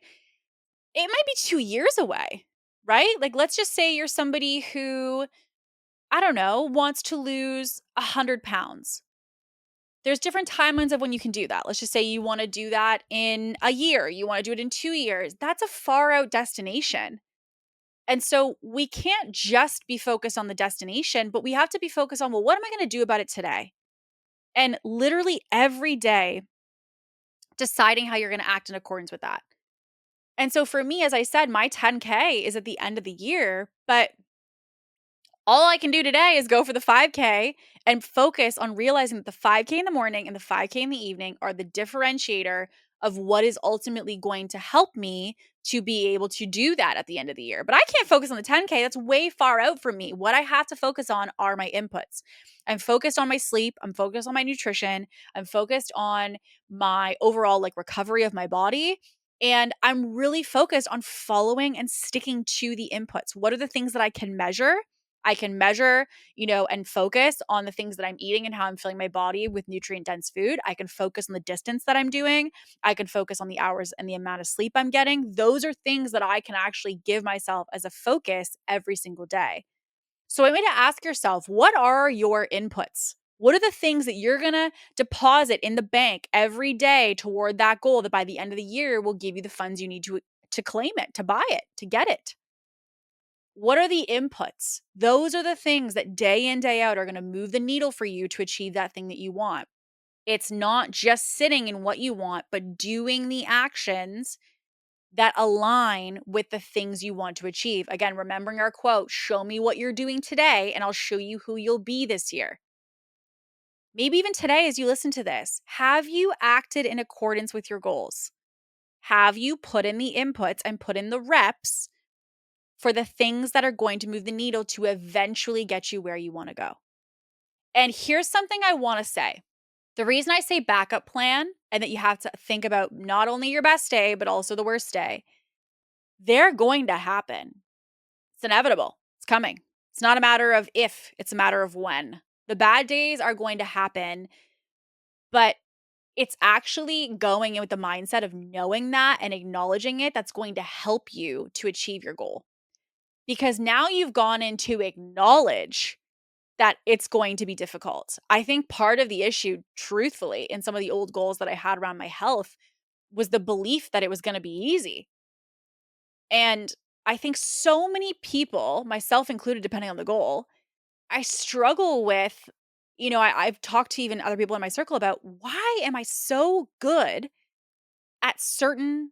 It might be 2 years away, right? Like, let's just say you're somebody who, I don't know, wants to lose 100 pounds. There's different timelines of when you can do that. Let's just say you want to do that in a year. You want to do it in 2 years. That's a far out destination. And so we can't just be focused on the destination, but we have to be focused on, well, what am I going to do about it today? And literally every day deciding how you're going to act in accordance with that. And so for me, as I said, my 10K is at the end of the year, but all I can do today is go for the 5K and focus on realizing that the 5K in the morning and the 5K in the evening are the differentiator of what is ultimately going to help me to be able to do that at the end of the year. But I can't focus on the 10K. That's way far out from me. What I have to focus on are my inputs. I'm focused on my sleep. I'm focused on my nutrition. I'm focused on my overall like recovery of my body. And I'm really focused on following and sticking to the inputs. What are the things that I can measure? I can measure, and focus on the things that I'm eating and how I'm filling my body with nutrient dense food. I can focus on the distance that I'm doing. I can focus on the hours and the amount of sleep I'm getting. Those are things that I can actually give myself as a focus every single day. So I want you to ask yourself, what are your inputs? What are the things that you're going to deposit in the bank every day toward that goal that by the end of the year will give you the funds you need to claim it, to buy it, to get it? What are the inputs? Those are the things that day in, day out are going to move the needle for you to achieve that thing that you want. It's not just sitting in what you want, but doing the actions that align with the things you want to achieve. Again, remembering our quote, show me what you're doing today, and I'll show you who you'll be this year. Maybe even today, as you listen to this, have you acted in accordance with your goals? Have you put in the inputs and put in the reps for the things that are going to move the needle to eventually get you where you want to go? And here's something I want to say. The reason I say backup plan and that you have to think about not only your best day, but also the worst day, they're going to happen. It's inevitable. It's coming. It's not a matter of if, it's a matter of when. The bad days are going to happen, but it's actually going in with the mindset of knowing that and acknowledging it that's going to help you to achieve your goal. Because now you've gone in to acknowledge that it's going to be difficult. I think part of the issue, truthfully, in some of the old goals that I had around my health was the belief that it was going to be easy. And I think so many people, myself included, depending on the goal, I struggle with, I've talked to even other people in my circle about why am I so good at certain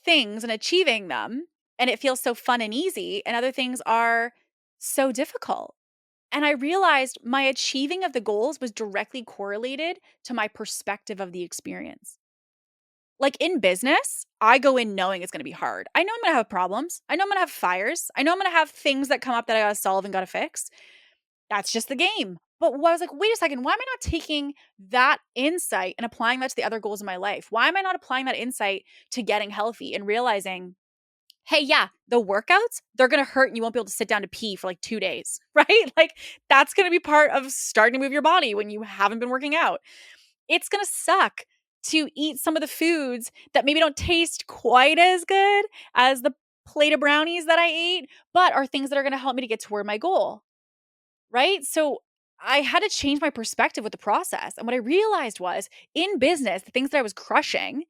things and achieving them? And it feels so fun and easy. And other things are so difficult. And I realized my achieving of the goals was directly correlated to my perspective of the experience. Like in business, I go in knowing it's going to be hard. I know I'm going to have problems. I know I'm going to have fires. I know I'm going to have things that come up that I got to solve and got to fix. That's just the game. But I was like, wait a second, why am I not taking that insight and applying that to the other goals in my life? Why am I not applying that insight to getting healthy and realizing, hey, yeah, the workouts, they're going to hurt and you won't be able to sit down to pee for like 2 days, right? Like that's going to be part of starting to move your body when you haven't been working out. It's going to suck to eat some of the foods that maybe don't taste quite as good as the plate of brownies that I ate, but are things that are going to help me to get toward my goal. Right? So I had to change my perspective with the process. And what I realized was in business, the things that I was crushing,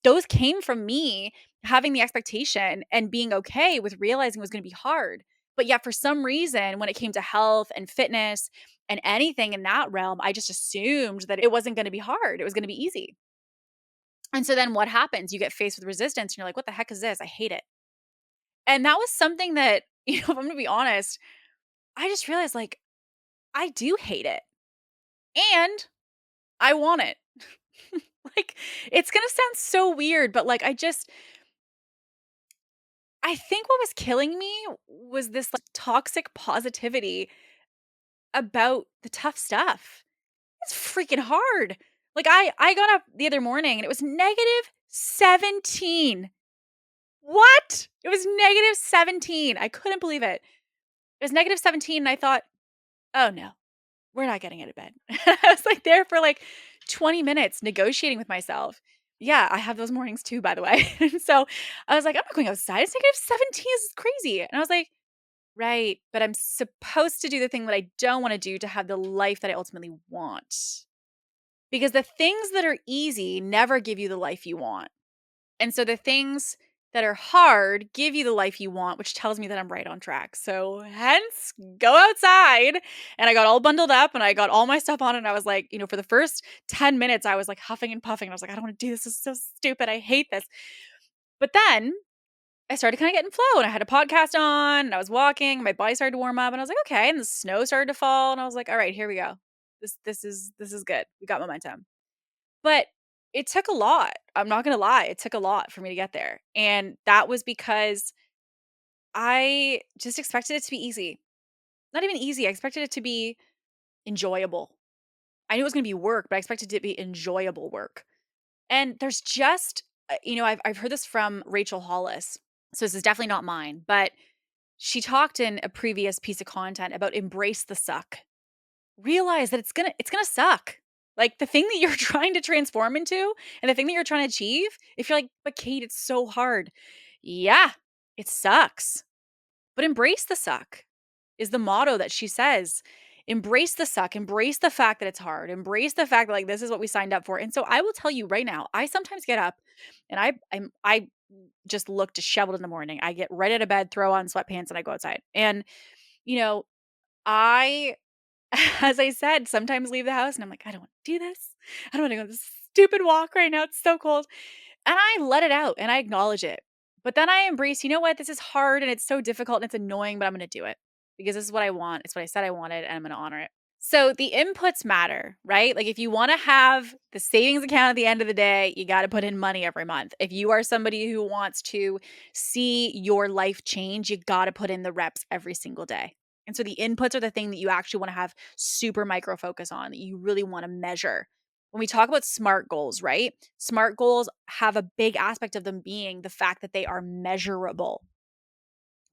those came from me having the expectation and being okay with realizing it was going to be hard. But yet, for some reason, when it came to health and fitness and anything in that realm, I just assumed that it wasn't going to be hard. It was going to be easy. And so then what happens? You get faced with resistance and you're like, what the heck is this? I hate it. And that was something that, if I'm going to be honest, I just realized like, I do hate it. And I want it. Like, it's gonna sound so weird, but, like, I think what was killing me was this, like, toxic positivity about the tough stuff. It's freaking hard. Like, I got up the other morning and it was -17. What? It was -17. I couldn't believe it. It was -17 and I thought, "Oh, no. We're not getting out of bed." I was, like, there for, like, 20 minutes negotiating with myself. Yeah, I have those mornings too, by the way. And so, I was like, "I'm not going outside. It's -17. This is crazy." And I was like, "Right, but I'm supposed to do the thing that I don't wanna do to have the life that I ultimately want." Because the things that are easy never give you the life you want. And so the things that are hard give you the life you want, which tells me that I'm right on track. So, hence, go outside. And I got all bundled up and I got all my stuff on. And I was like, for the first 10 minutes, I was like huffing and puffing. And I was like, I don't want to do this. This is so stupid. I hate this. But then I started kind of getting flow and I had a podcast on and I was walking. My body started to warm up and I was like, okay. And the snow started to fall. And I was like, all right, here we go. This is good. We got momentum. But it took a lot. I'm not gonna lie, it took a lot for me to get there, and that was because I just expected it to be easy. Not even easy, I expected it to be enjoyable. I knew it was gonna be work, but I expected it to be enjoyable work. And there's just I've heard this from Rachel Hollis, so this is definitely not mine, but she talked in a previous piece of content about embrace the suck. Realize that it's gonna suck. Like, the thing that you're trying to transform into and the thing that you're trying to achieve, if you're like, "But Kate, it's so hard." Yeah, it sucks, but embrace the suck is the motto that she says. Embrace the suck, embrace the fact that it's hard, embrace the fact that, like, this is what we signed up for, and so I will tell you right now, I sometimes get up and I just look disheveled in the morning. I get right out of bed, throw on sweatpants, and I go outside, and, you know, I as I said, sometimes leave the house and I'm like, "I don't wanna do this. I don't wanna go on this stupid walk right now, it's so cold." And I let it out and I acknowledge it. But then I embrace, "You know what? This is hard and it's so difficult and it's annoying, but I'm gonna do it because this is what I want. It's what I said I wanted, and I'm gonna honor it." So the inputs matter, right? Like, if you wanna have the savings account at the end of the day, you gotta put in money every month. If you are somebody who wants to see your life change, you gotta put in the reps every single day. And so the inputs are the thing that you actually wanna have super micro focus on, that you really wanna measure. When we talk about SMART goals, right? SMART goals have a big aspect of them being the fact that they are measurable,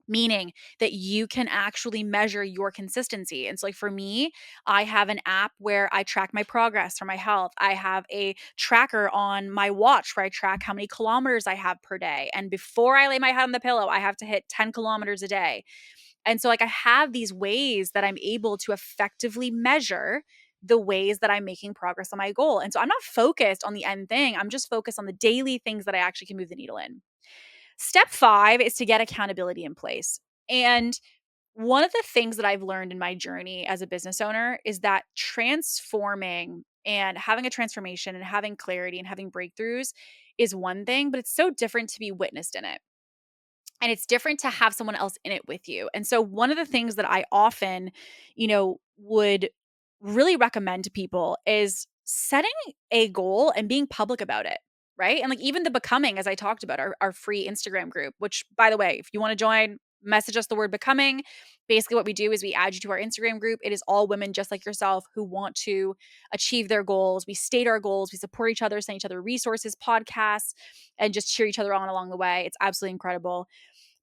meaning that you can actually measure your consistency. And so, like, for me, I have an app where I track my progress for my health. I have a tracker on my watch where I track how many kilometers I have per day. And before I lay my head on the pillow, I have to hit 10 kilometers a day. And so, like, I have these ways that I'm able to effectively measure the ways that I'm making progress on my goal. And so I'm not focused on the end thing. I'm just focused on the daily things that I actually can move the needle in. Step 5 is to get accountability in place. And one of the things that I've learned in my journey as a business owner is that transforming and having a transformation and having clarity and having breakthroughs is one thing, but it's so different to be witnessed in it. And it's different to have someone else in it with you. And so one of the things that I often, would really recommend to people is setting a goal and being public about it. Right. And like even the becoming, as I talked about, our free Instagram group, which, by the way, if you want to join, message us the word becoming. Basically, what we do is we add you to our Instagram group. It is all women just like yourself who want to achieve their goals. We state our goals, we support each other, send each other resources, podcasts, and just cheer each other on along the way. It's absolutely incredible.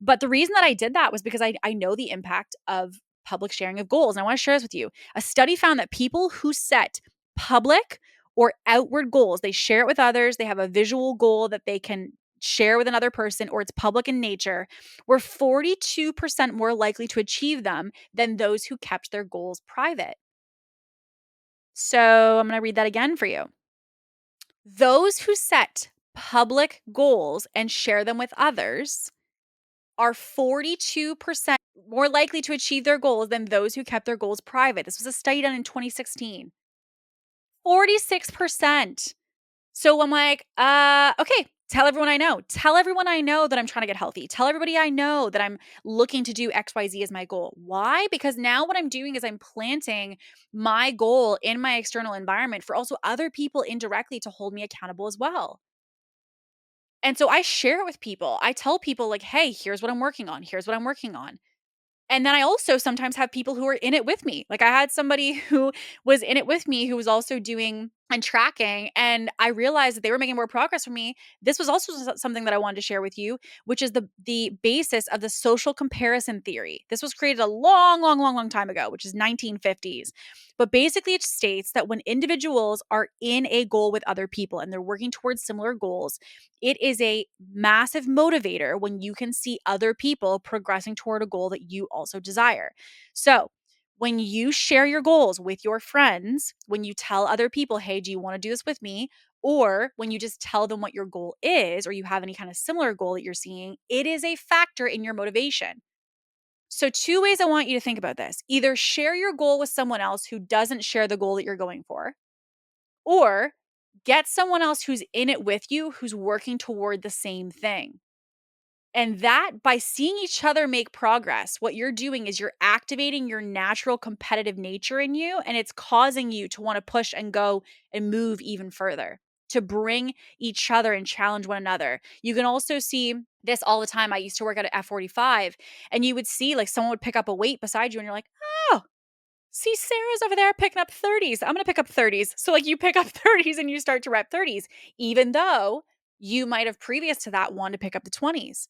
But the reason that I did that was because I know the impact of public sharing of goals. And I want to share this with you. A study found that people who set public or outward goals, they share it with others, they have a visual goal that they can share with another person, or it's public in nature, were 42% more likely to achieve them than those who kept their goals private. So I'm going to read that again for you. Those who set public goals and share them with others are 42% more likely to achieve their goals than those who kept their goals private. This was a study done in 2016. 46%. So I'm like, okay, tell everyone I know. Tell everyone I know that I'm trying to get healthy. Tell everybody I know that I'm looking to do XYZ as my goal. Why? Because now what I'm doing is I'm planting my goal in my external environment for also other people indirectly to hold me accountable as well. And so I share it with people. I tell people, like, hey, here's what I'm working on. Here's what I'm working on. And then I also sometimes have people who are in it with me. Like, I had somebody who was in it with me who was also doing and tracking, and I realized that they were making more progress for me. This was also something that I wanted to share with you, which is the basis of the social comparison theory. This was created a long, long, long, long time ago, which is 1950s. But basically it states that when individuals are in a goal with other people and they're working towards similar goals, it is a massive motivator when you can see other people progressing toward a goal that you also desire. So, When you share your goals with your friends, when you tell other people, hey, do you want to do this with me? Or when you just tell them what your goal is, or you have any kind of similar goal that you're seeing, it is a factor in your motivation. So, two ways I want you to think about this: either share your goal with someone else who doesn't share the goal that you're going for, or get someone else who's in it with you, who's working toward the same thing. And that, by seeing each other make progress, what you're doing is you're activating your natural competitive nature in you, and it's causing you to want to push and go and move even further, to bring each other and challenge one another. You can also see this all the time. I used to work at a F45, and you would see like someone would pick up a weight beside you, and you're like, oh, see, Sarah's over there picking up 30s. I'm going to pick up 30s. So, like, you pick up 30s and you start to rep 30s, even though you might have previous to that wanted to pick up the 20s.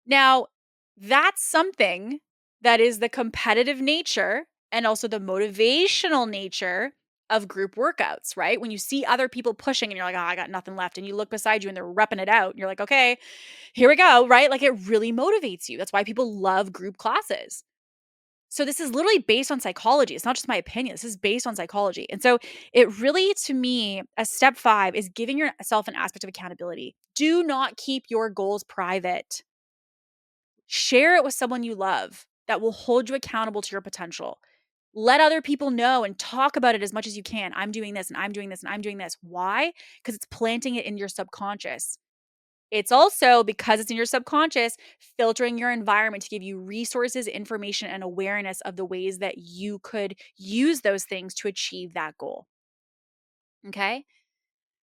Now, that's something that is the competitive nature and also the motivational nature of group workouts, right? When you see other people pushing and you're like, oh, I got nothing left. And you look beside you and they're repping it out. And you're like, okay, here we go, right? Like it really motivates you. That's why people love group classes. So this is literally based on psychology. It's not just my opinion. This is based on psychology. And so it really, to me, as step 5 is giving yourself an aspect of accountability. Do not keep your goals private. Share it with someone you love that will hold you accountable to your potential. Let other people know and talk about it as much as you can. I'm doing this and I'm doing this and I'm doing this. Why? Because it's planting it in your subconscious. It's also, because it's in your subconscious, filtering your environment to give you resources, information, and awareness of the ways that you could use those things to achieve that goal. Okay?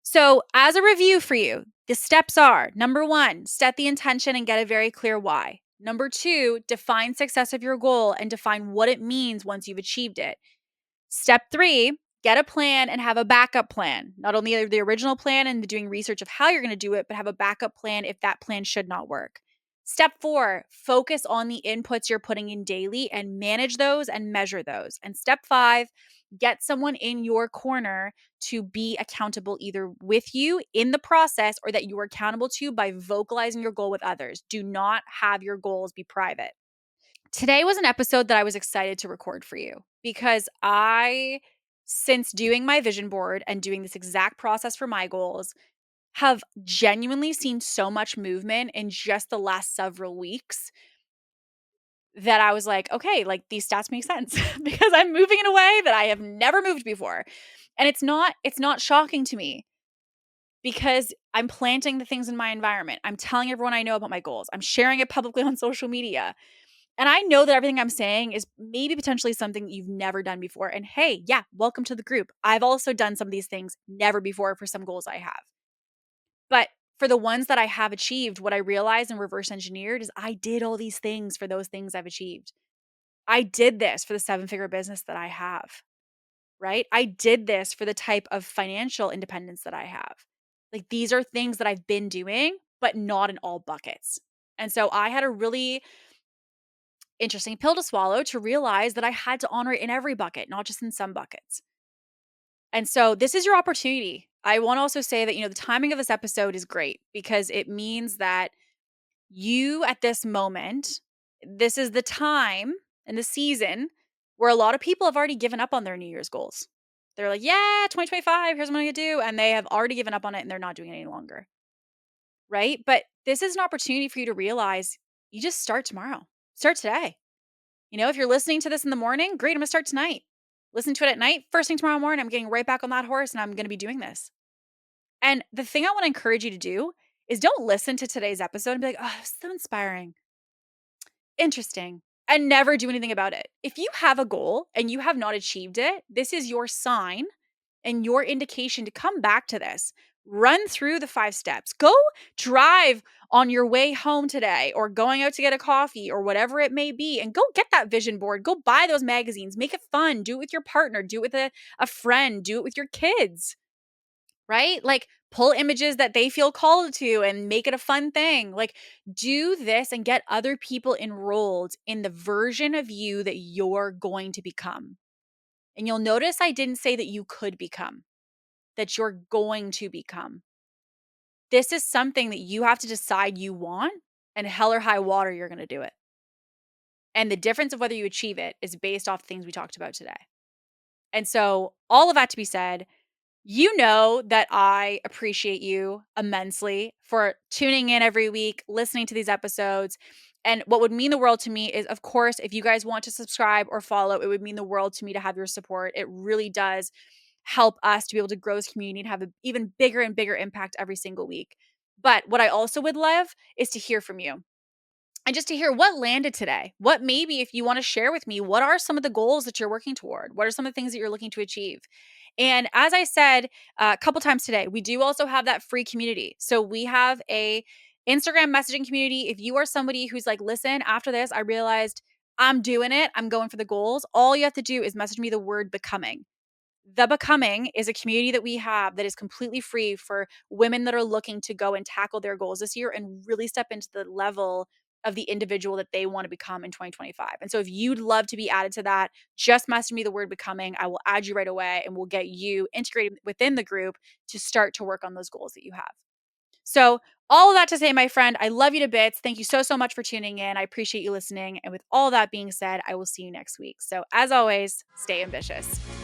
So, as a review for you, the steps are: number 1, set the intention and get a very clear why. Number 2, define success of your goal and define what it means once you've achieved it. Step 3, get a plan and have a backup plan. Not only the original plan and doing research of how you're going to do it, but have a backup plan if that plan should not work. Step 4, focus on the inputs you're putting in daily and manage those and measure those. And step 5, get someone in your corner to be accountable either with you in the process or that you are accountable to by vocalizing your goal with others. Do not have your goals be private. Today was an episode that I was excited to record for you because since doing my vision board and doing this exact process for my goals, have genuinely seen so much movement in just the last several weeks that I was like, okay, like these stats make sense because I'm moving in a way that I have never moved before. And it's not shocking to me because I'm planting the things in my environment. I'm telling everyone I know about my goals. I'm sharing it publicly on social media. And I know that everything I'm saying is maybe potentially something you've never done before. And hey, yeah, welcome to the group. I've also done some of these things never before for some goals I have. But for the ones that I have achieved, what I realized and reverse engineered is I did all these things for those things I've achieved. I did this for the 7-figure business that I have, right? I did this for the type of financial independence that I have. Like these are things that I've been doing, but not in all buckets. And so I had a really interesting pill to swallow to realize that I had to honor it in every bucket, not just in some buckets. And so this is your opportunity. I want to also say that, the timing of this episode is great because it means that you at this moment, this is the time and the season where a lot of people have already given up on their New Year's goals. They're like, yeah, 2025, here's what I'm going to do. And they have already given up on it and they're not doing it any longer. Right. But this is an opportunity for you to realize you just start tomorrow, start today. If you're listening to this in the morning, great, I'm gonna start tonight. Listen to it at night, first thing tomorrow morning, I'm getting right back on that horse and I'm gonna be doing this. And the thing I wanna encourage you to do is don't listen to today's episode and be like, oh, so inspiring, interesting, and never do anything about it. If you have a goal and you have not achieved it, this is your sign and your indication to come back to this. Run through the 5 steps. Go drive on your way home today or going out to get a coffee or whatever it may be and go get that vision board. Go buy those magazines. Make it fun. Do it with your partner. Do it with a friend. Do it with your kids, right? Like pull images that they feel called to and make it a fun thing. Like do this and get other people enrolled in the version of you that you're going to become. And you'll notice I didn't say that you could become, that you're going to become. This is something that you have to decide you want, and hell or high water, you're going to do it. And the difference of whether you achieve it is based off the things we talked about today. And so, all of that to be said, you know that I appreciate you immensely for tuning in every week, listening to these episodes. And what would mean the world to me is, of course, if you guys want to subscribe or follow, it would mean the world to me to have your support. It really does help us to be able to grow this community and have an even bigger and bigger impact every single week. But what I also would love is to hear from you and just to hear what landed today. What maybe, if you want to share with me, what are some of the goals that you're working toward? What are some of the things that you're looking to achieve? And as I said a couple times today, we do also have that free community. So we have a Instagram messaging community. If you are somebody who's like, listen, after this, I realized I'm doing it, I'm going for the goals. All you have to do is message me the word becoming. The Becoming is a community that we have that is completely free for women that are looking to go and tackle their goals this year and really step into the level of the individual that they want to become in 2025. And so if you'd love to be added to that, just message me the word becoming. I will add you right away and we'll get you integrated within the group to start to work on those goals that you have. So, all of that to say, my friend, I love you to bits. Thank you so, so much for tuning in. I appreciate you listening. And with all that being said, I will see you next week. So, as always, stay ambitious.